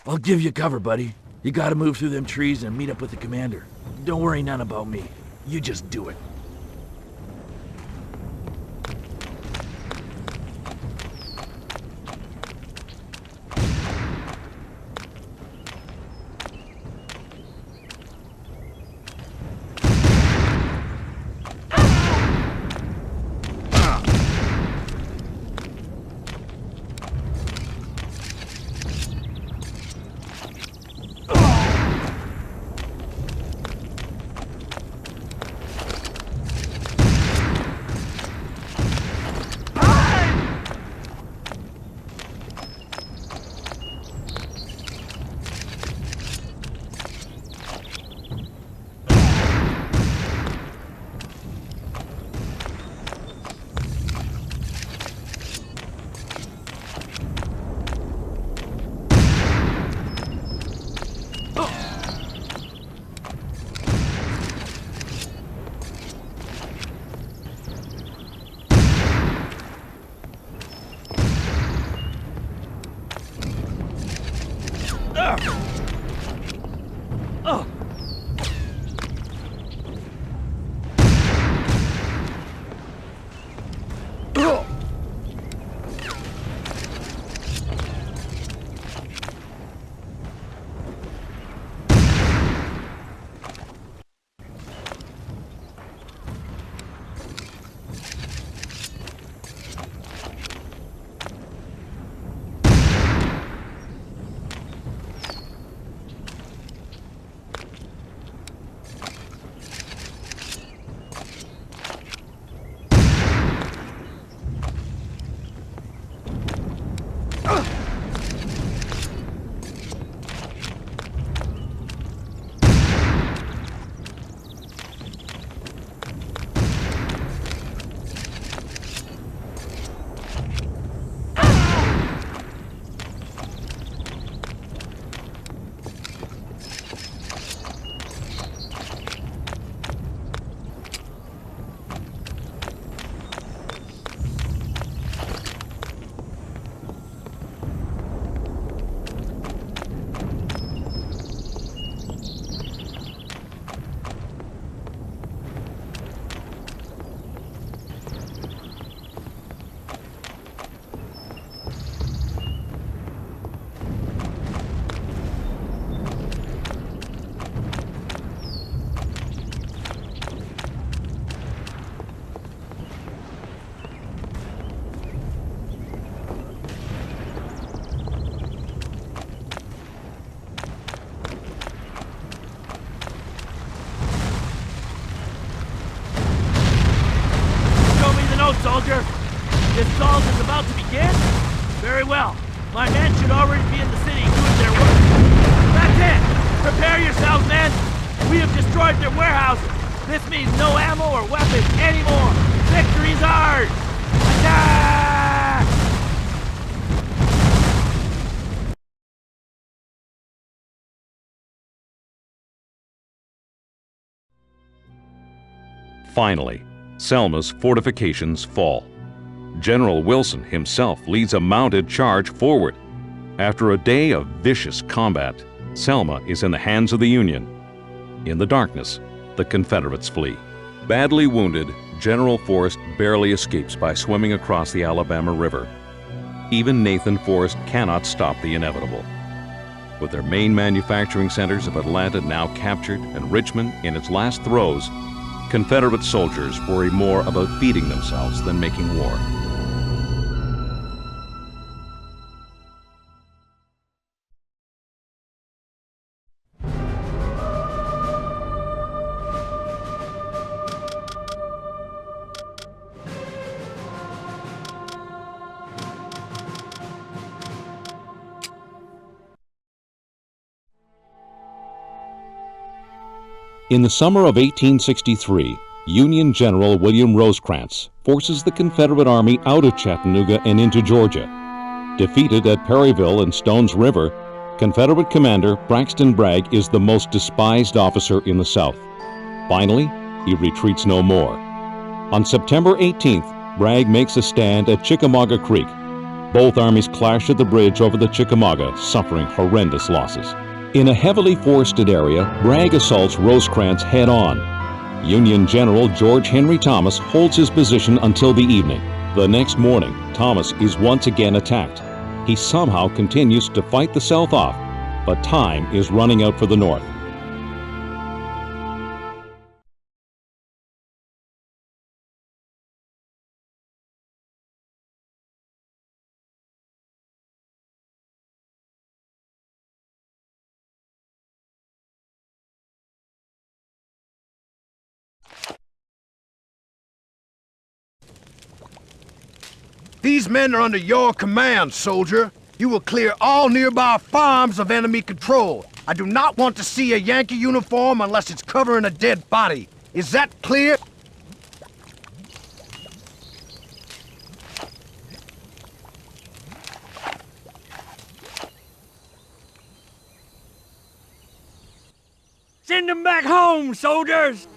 I'll give you cover, buddy. You gotta move through them trees and meet up with the commander. Don't worry none about me. You just do it. Soldier, this assault is about to begin? Very well. My men should already be in the city doing their work. That's it! Prepare yourselves, men! We have destroyed their warehouses. This means no ammo or weapons anymore. Victory's ours! Attack! Finally, Selma's fortifications fall. General Wilson himself leads a mounted charge forward. After a day of vicious combat, Selma is in the hands of the Union. In the darkness, the Confederates flee. Badly wounded, General Forrest barely escapes by swimming across the Alabama River. Even Nathan Forrest cannot stop the inevitable. With their main manufacturing centers of Atlanta now captured and Richmond in its last throes, Confederate soldiers worry more about feeding themselves than making war. In the summer of 1863, Union General William Rosecrans forces the Confederate Army out of Chattanooga and into Georgia. Defeated at Perryville and Stones River, Confederate Commander Braxton Bragg is the most despised officer in the South. Finally, he retreats no more. On September 18th, Bragg makes a stand at Chickamauga Creek. Both armies clashed at the bridge over the Chickamauga, suffering horrendous losses. In a heavily forested area, Bragg assaults Rosecrans head-on. Union General George Henry Thomas holds his position until the evening. The next morning, Thomas is once again attacked. He somehow continues to fight the South off, but time is running out for the North. These men are under your command, soldier. You will clear all nearby farms of enemy control. I do not want to see a Yankee uniform unless it's covering a dead body. Is that clear? Send them back home, soldiers!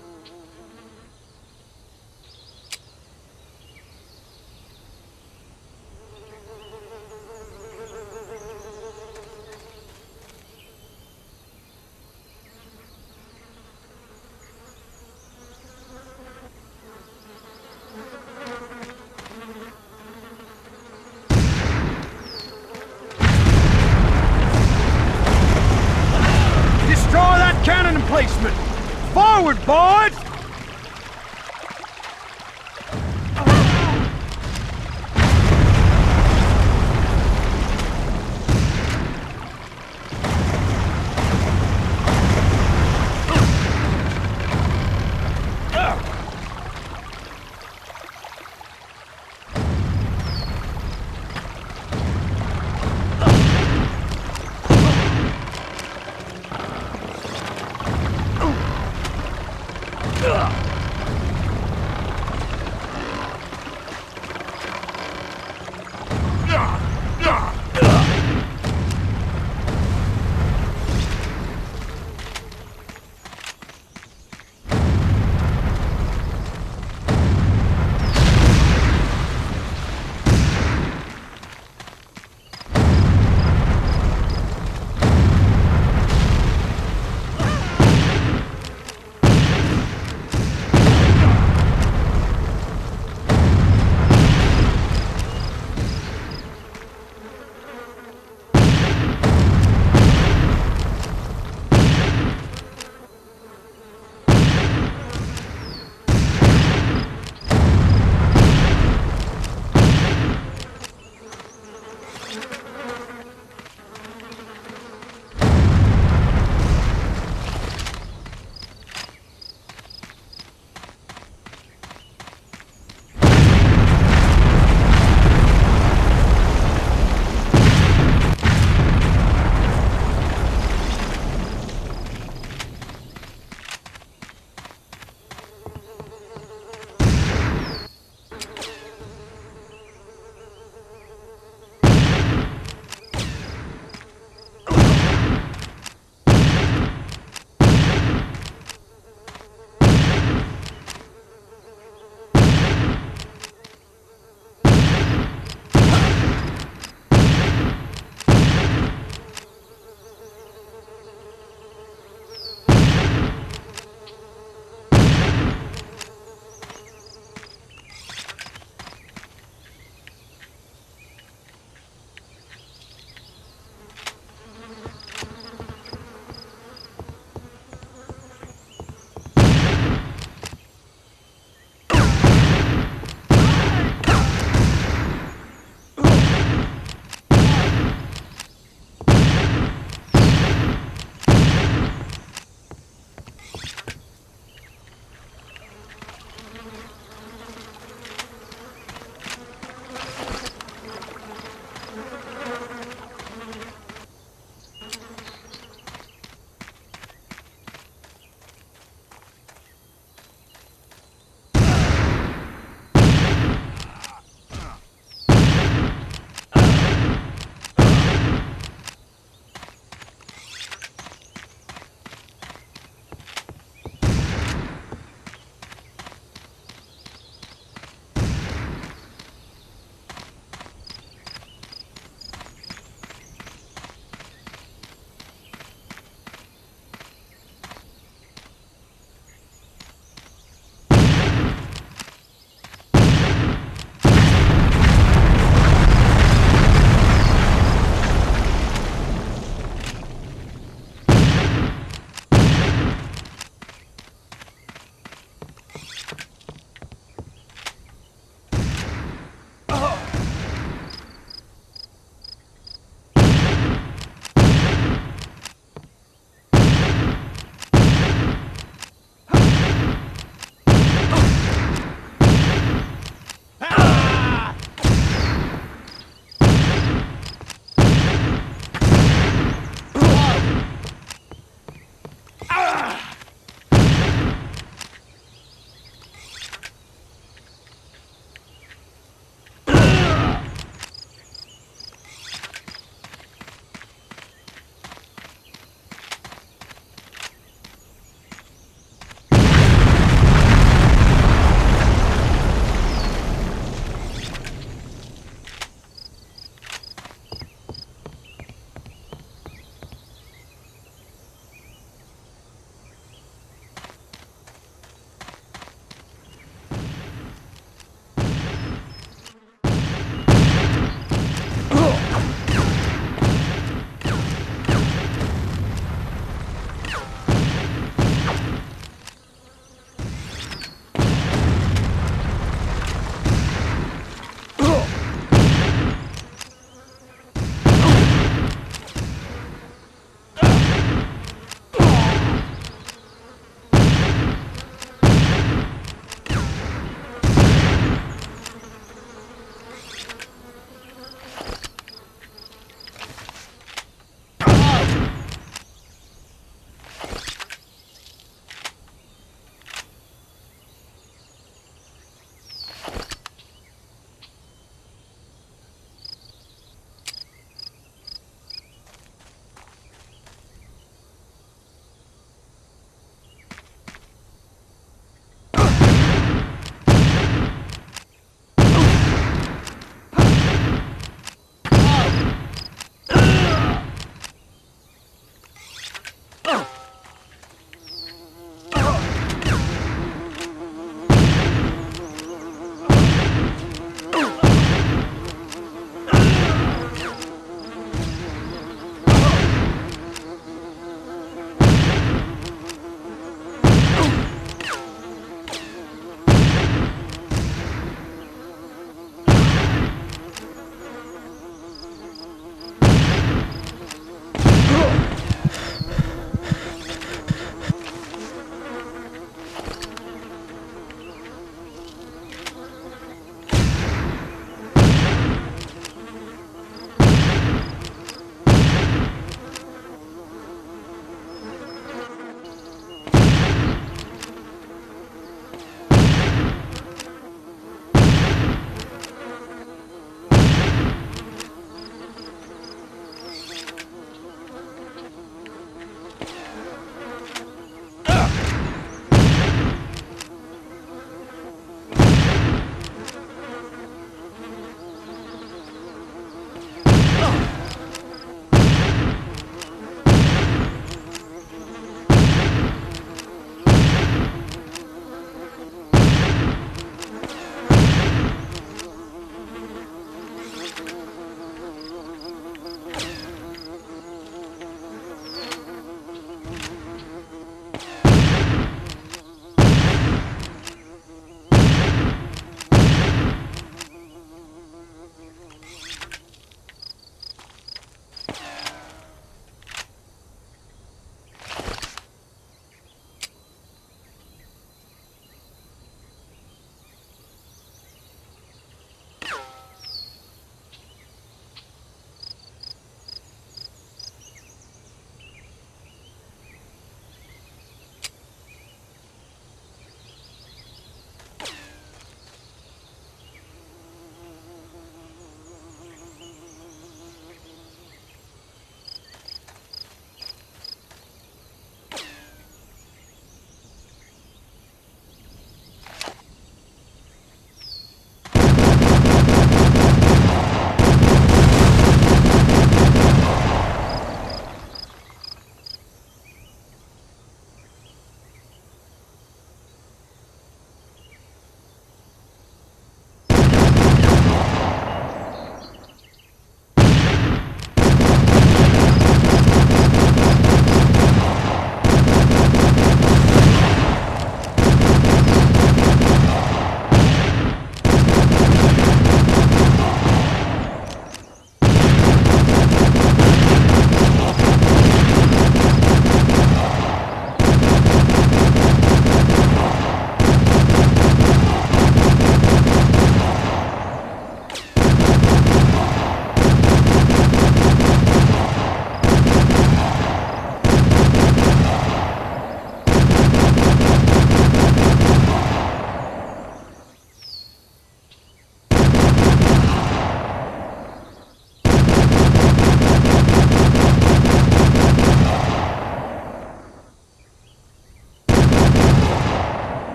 Destroy that cannon emplacement! Forward, boys!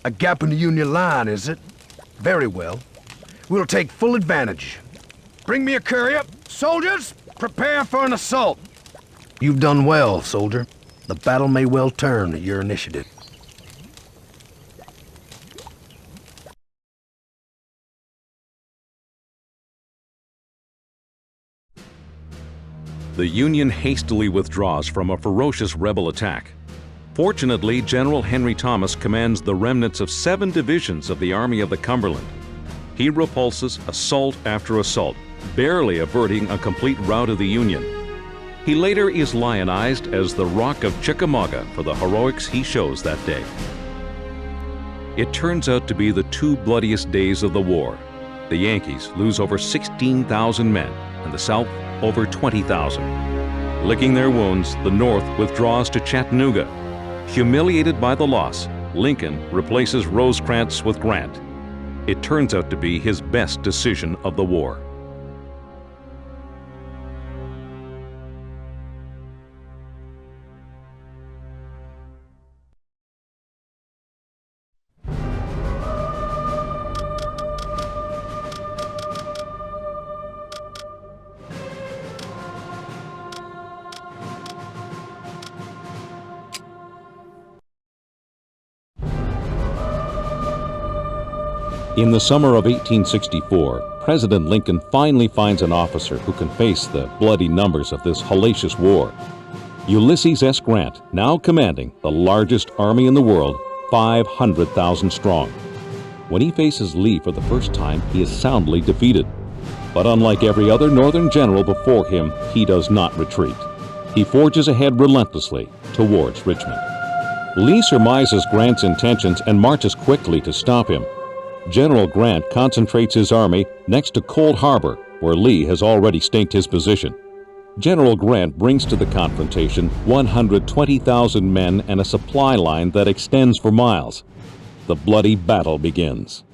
A gap in the Union line, is it? Very well. We'll take full advantage. Bring me a courier. Soldiers, prepare for an assault. You've done well, soldier. The battle may well turn at your initiative. The Union hastily withdraws from a ferocious rebel attack. Fortunately, General Henry Thomas commands the remnants of 7 divisions of the Army of the Cumberland. He repulses assault after assault, barely averting a complete rout of the Union. He later is lionized as the Rock of Chickamauga for the heroics he shows that day. It turns out to be the 2 bloodiest days of the war. The Yankees lose over 16,000 men, and the South over 20,000. Licking their wounds, the North withdraws to Chattanooga. Humiliated by the loss, Lincoln replaces Rosecrans with Grant. It turns out to be his best decision of the war. In the summer of 1864, President Lincoln finally finds an officer who can face the bloody numbers of this hellacious war. Ulysses S. Grant, now commanding the largest army in the world, 500,000 strong. When he faces Lee for the first time, he is soundly defeated. But unlike every other Northern general before him, he does not retreat. He forges ahead relentlessly towards Richmond. Lee surmises Grant's intentions and marches quickly to stop him. General Grant concentrates his army next to Cold Harbor, where Lee has already staked his position. General Grant brings to the confrontation 120,000 men and a supply line that extends for miles. The bloody battle begins.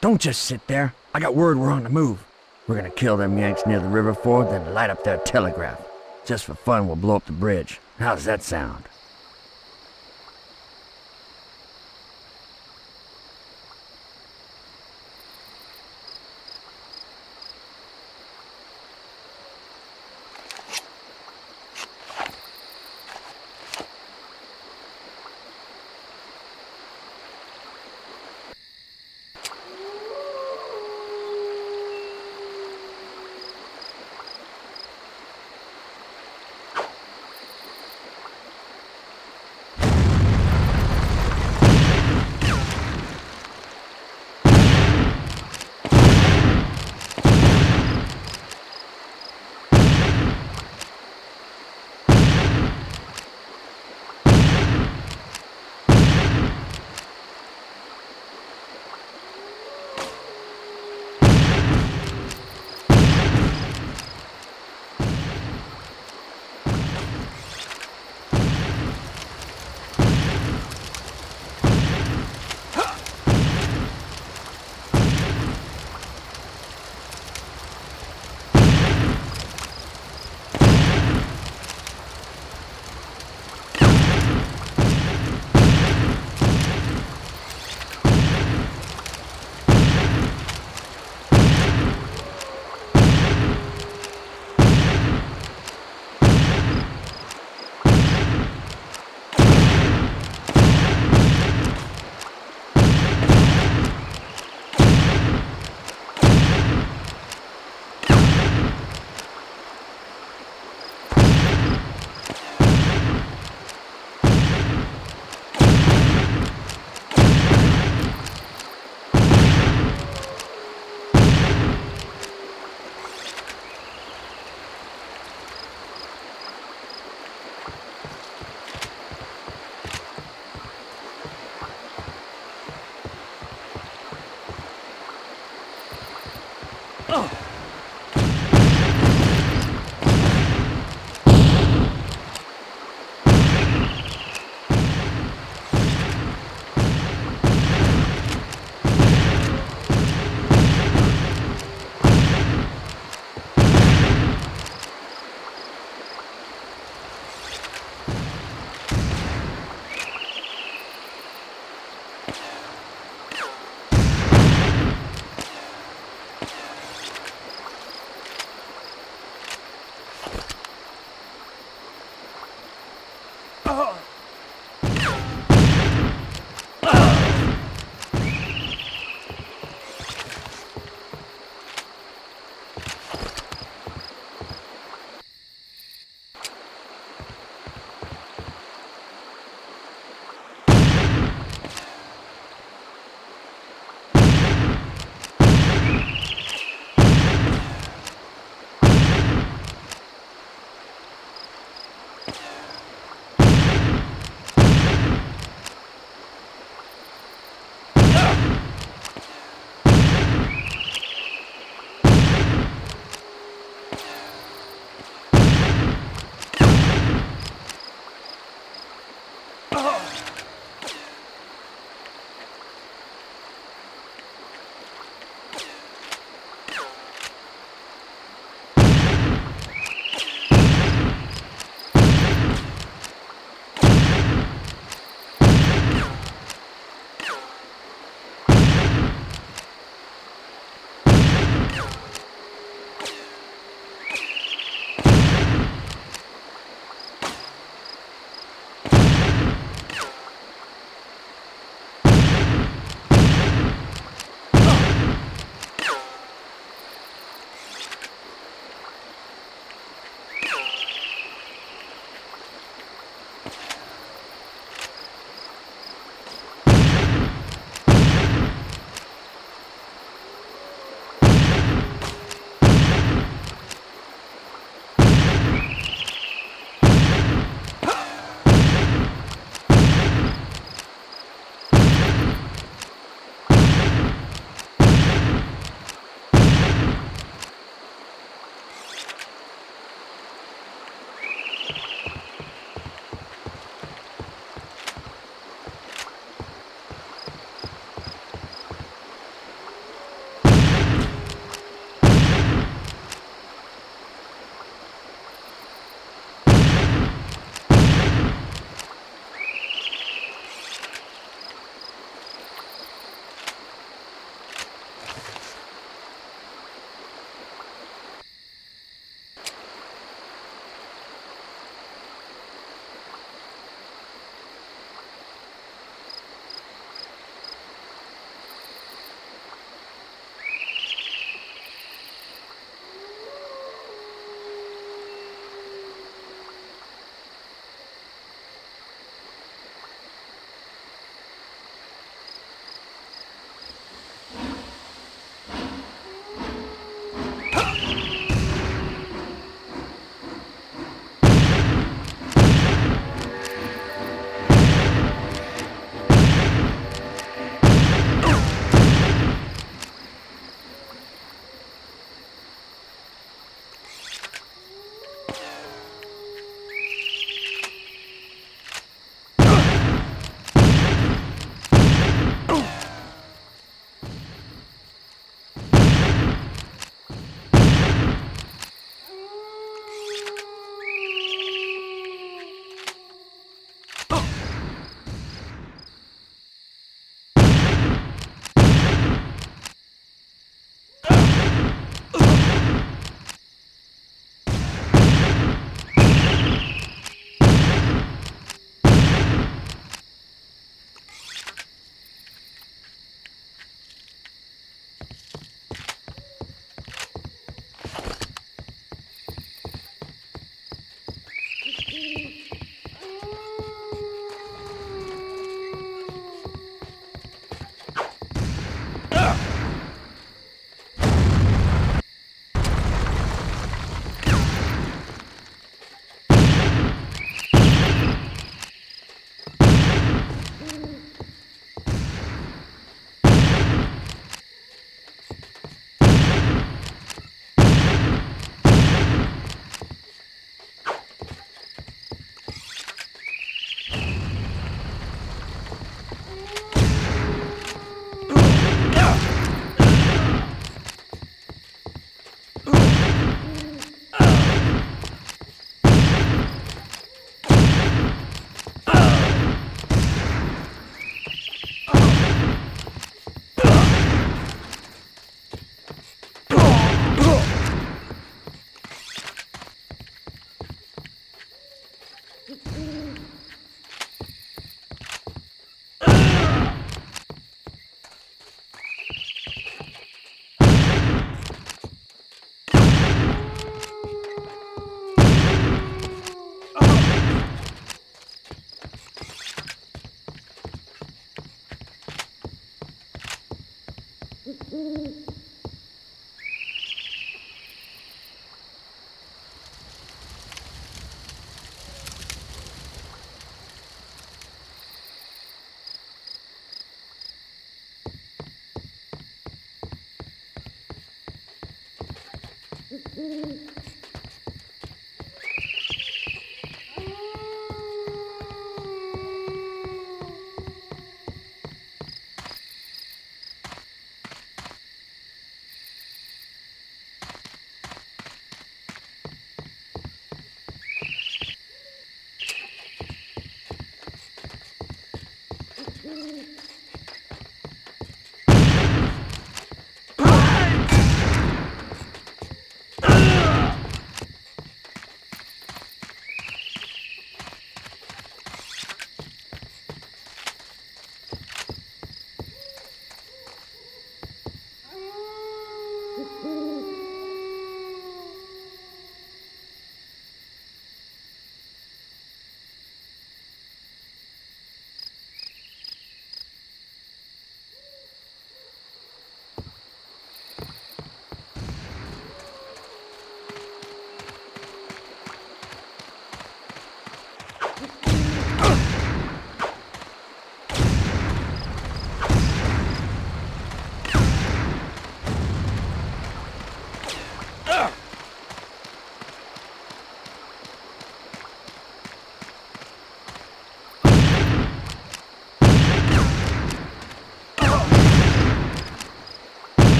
Don't just sit there. I got word we're on the move. We're gonna kill them Yanks near the river ford, then light up their telegraph. Just for fun, we'll blow up the bridge. How does that sound?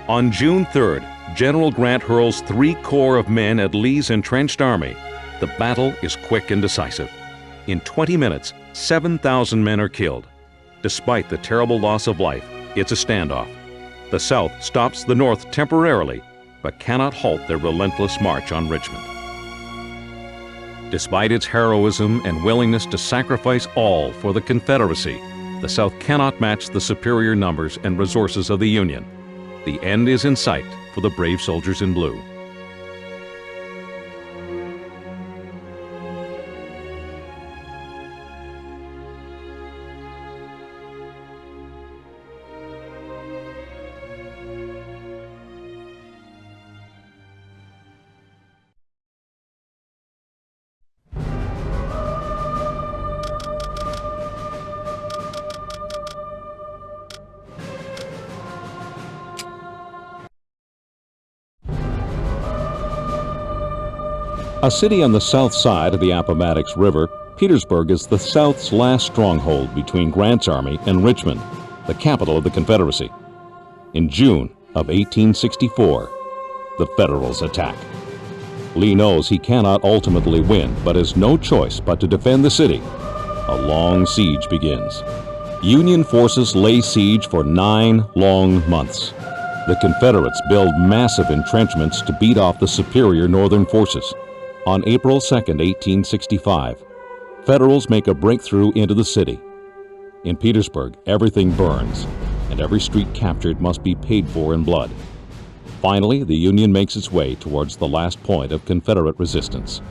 On June 3rd, General Grant hurls 3 corps of men at Lee's entrenched army. The battle is quick and decisive. In 20 minutes, 7,000 men are killed. Despite the terrible loss of life, it's a standoff. The South stops the North temporarily, but cannot halt their relentless march on Richmond. Despite its heroism and willingness to sacrifice all for the Confederacy, the South cannot match the superior numbers and resources of the Union. The end is in sight for the brave soldiers in blue. A city on the south side of the Appomattox River, Petersburg is the South's last stronghold between Grant's army and Richmond, the capital of the Confederacy. In June of 1864, the Federals attack. Lee knows he cannot ultimately win, but has no choice but to defend the city. A long siege begins. Union forces lay siege for 9 long months. The Confederates build massive entrenchments to beat off the superior Northern forces. On April 2, 1865, Federals make a breakthrough into the city. In Petersburg, everything burns, and every street captured must be paid for in blood. Finally, the Union makes its way towards the last point of Confederate resistance.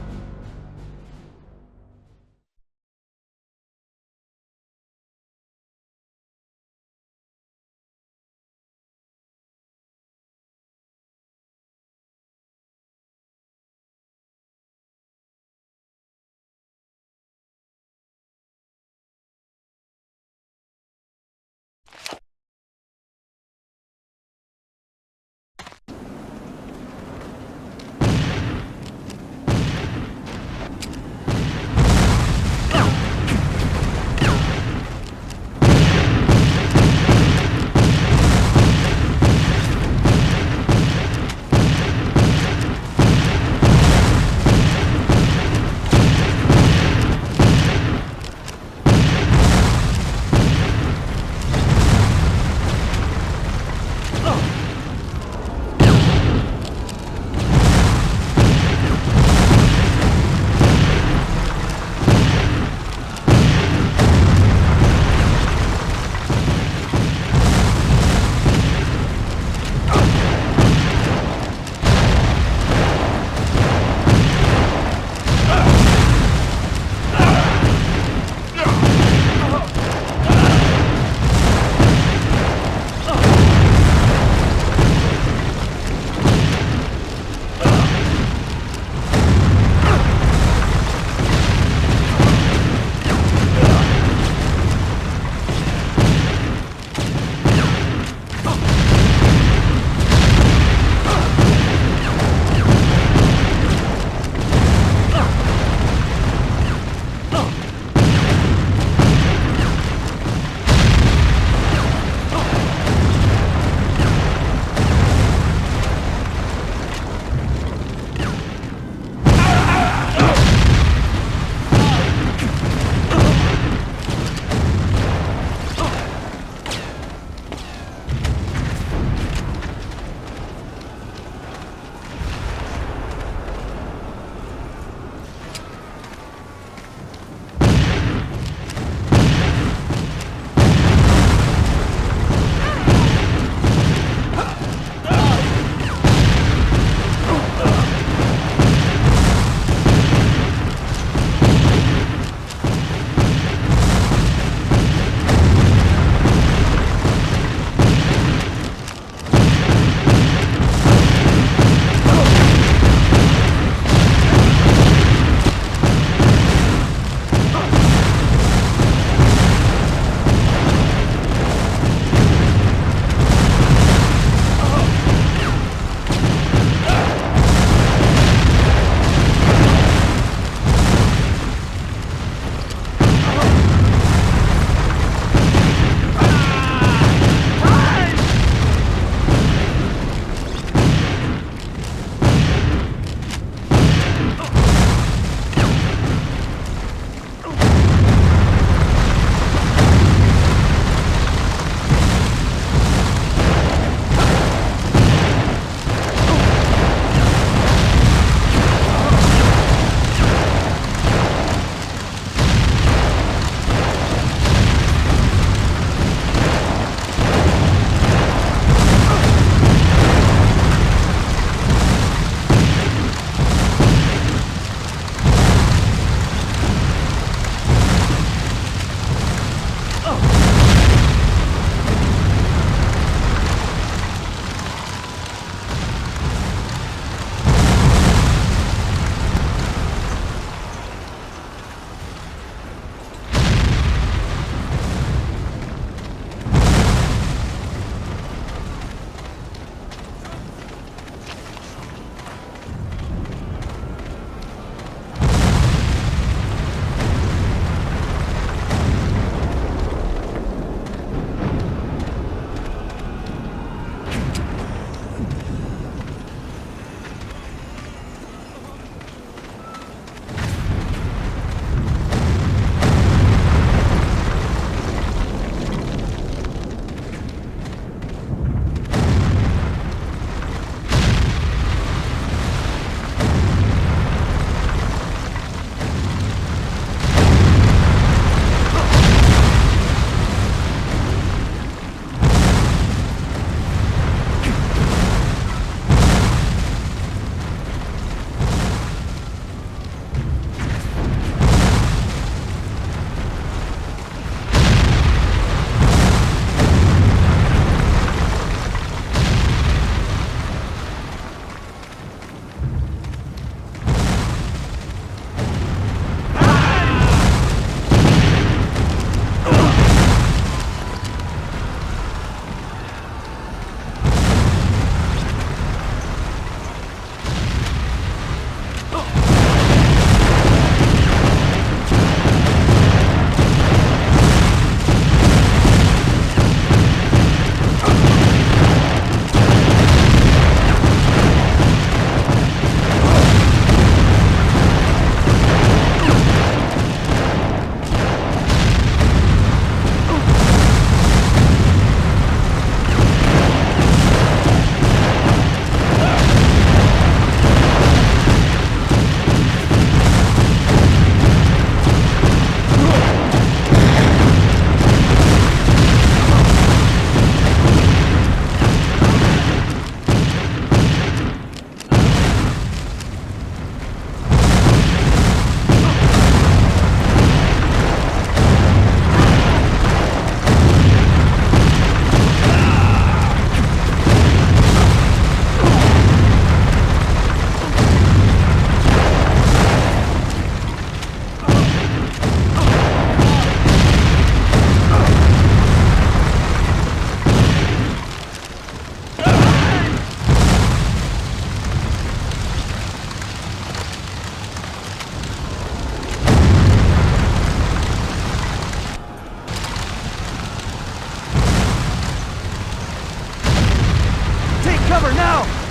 cover now!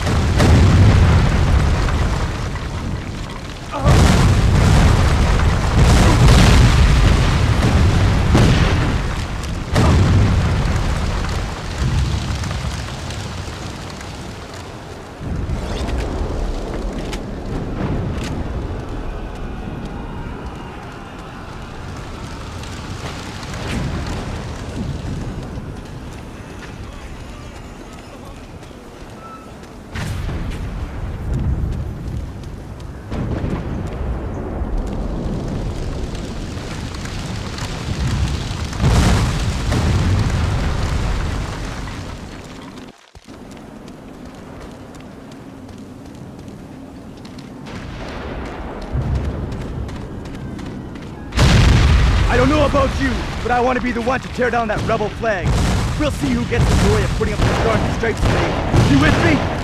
I don't know about you, but I want to be the one to tear down that rebel flag. We'll see who gets the glory of putting up the Stars and Stripes today. You with me?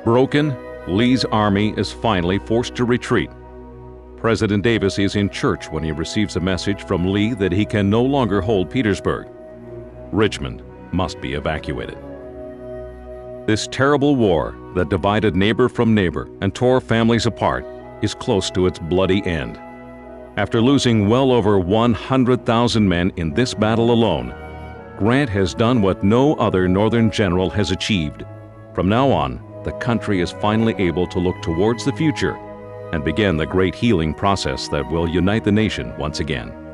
Broken, Lee's army is finally forced to retreat. President Davis is in church when he receives a message from Lee that he can no longer hold Petersburg. Richmond must be evacuated. This terrible war that divided neighbor from neighbor and tore families apart is close to its bloody end. After losing well over 100,000 men in this battle alone, Grant has done what no other Northern general has achieved. From now on, the country is finally able to look towards the future and begin the great healing process that will unite the nation once again.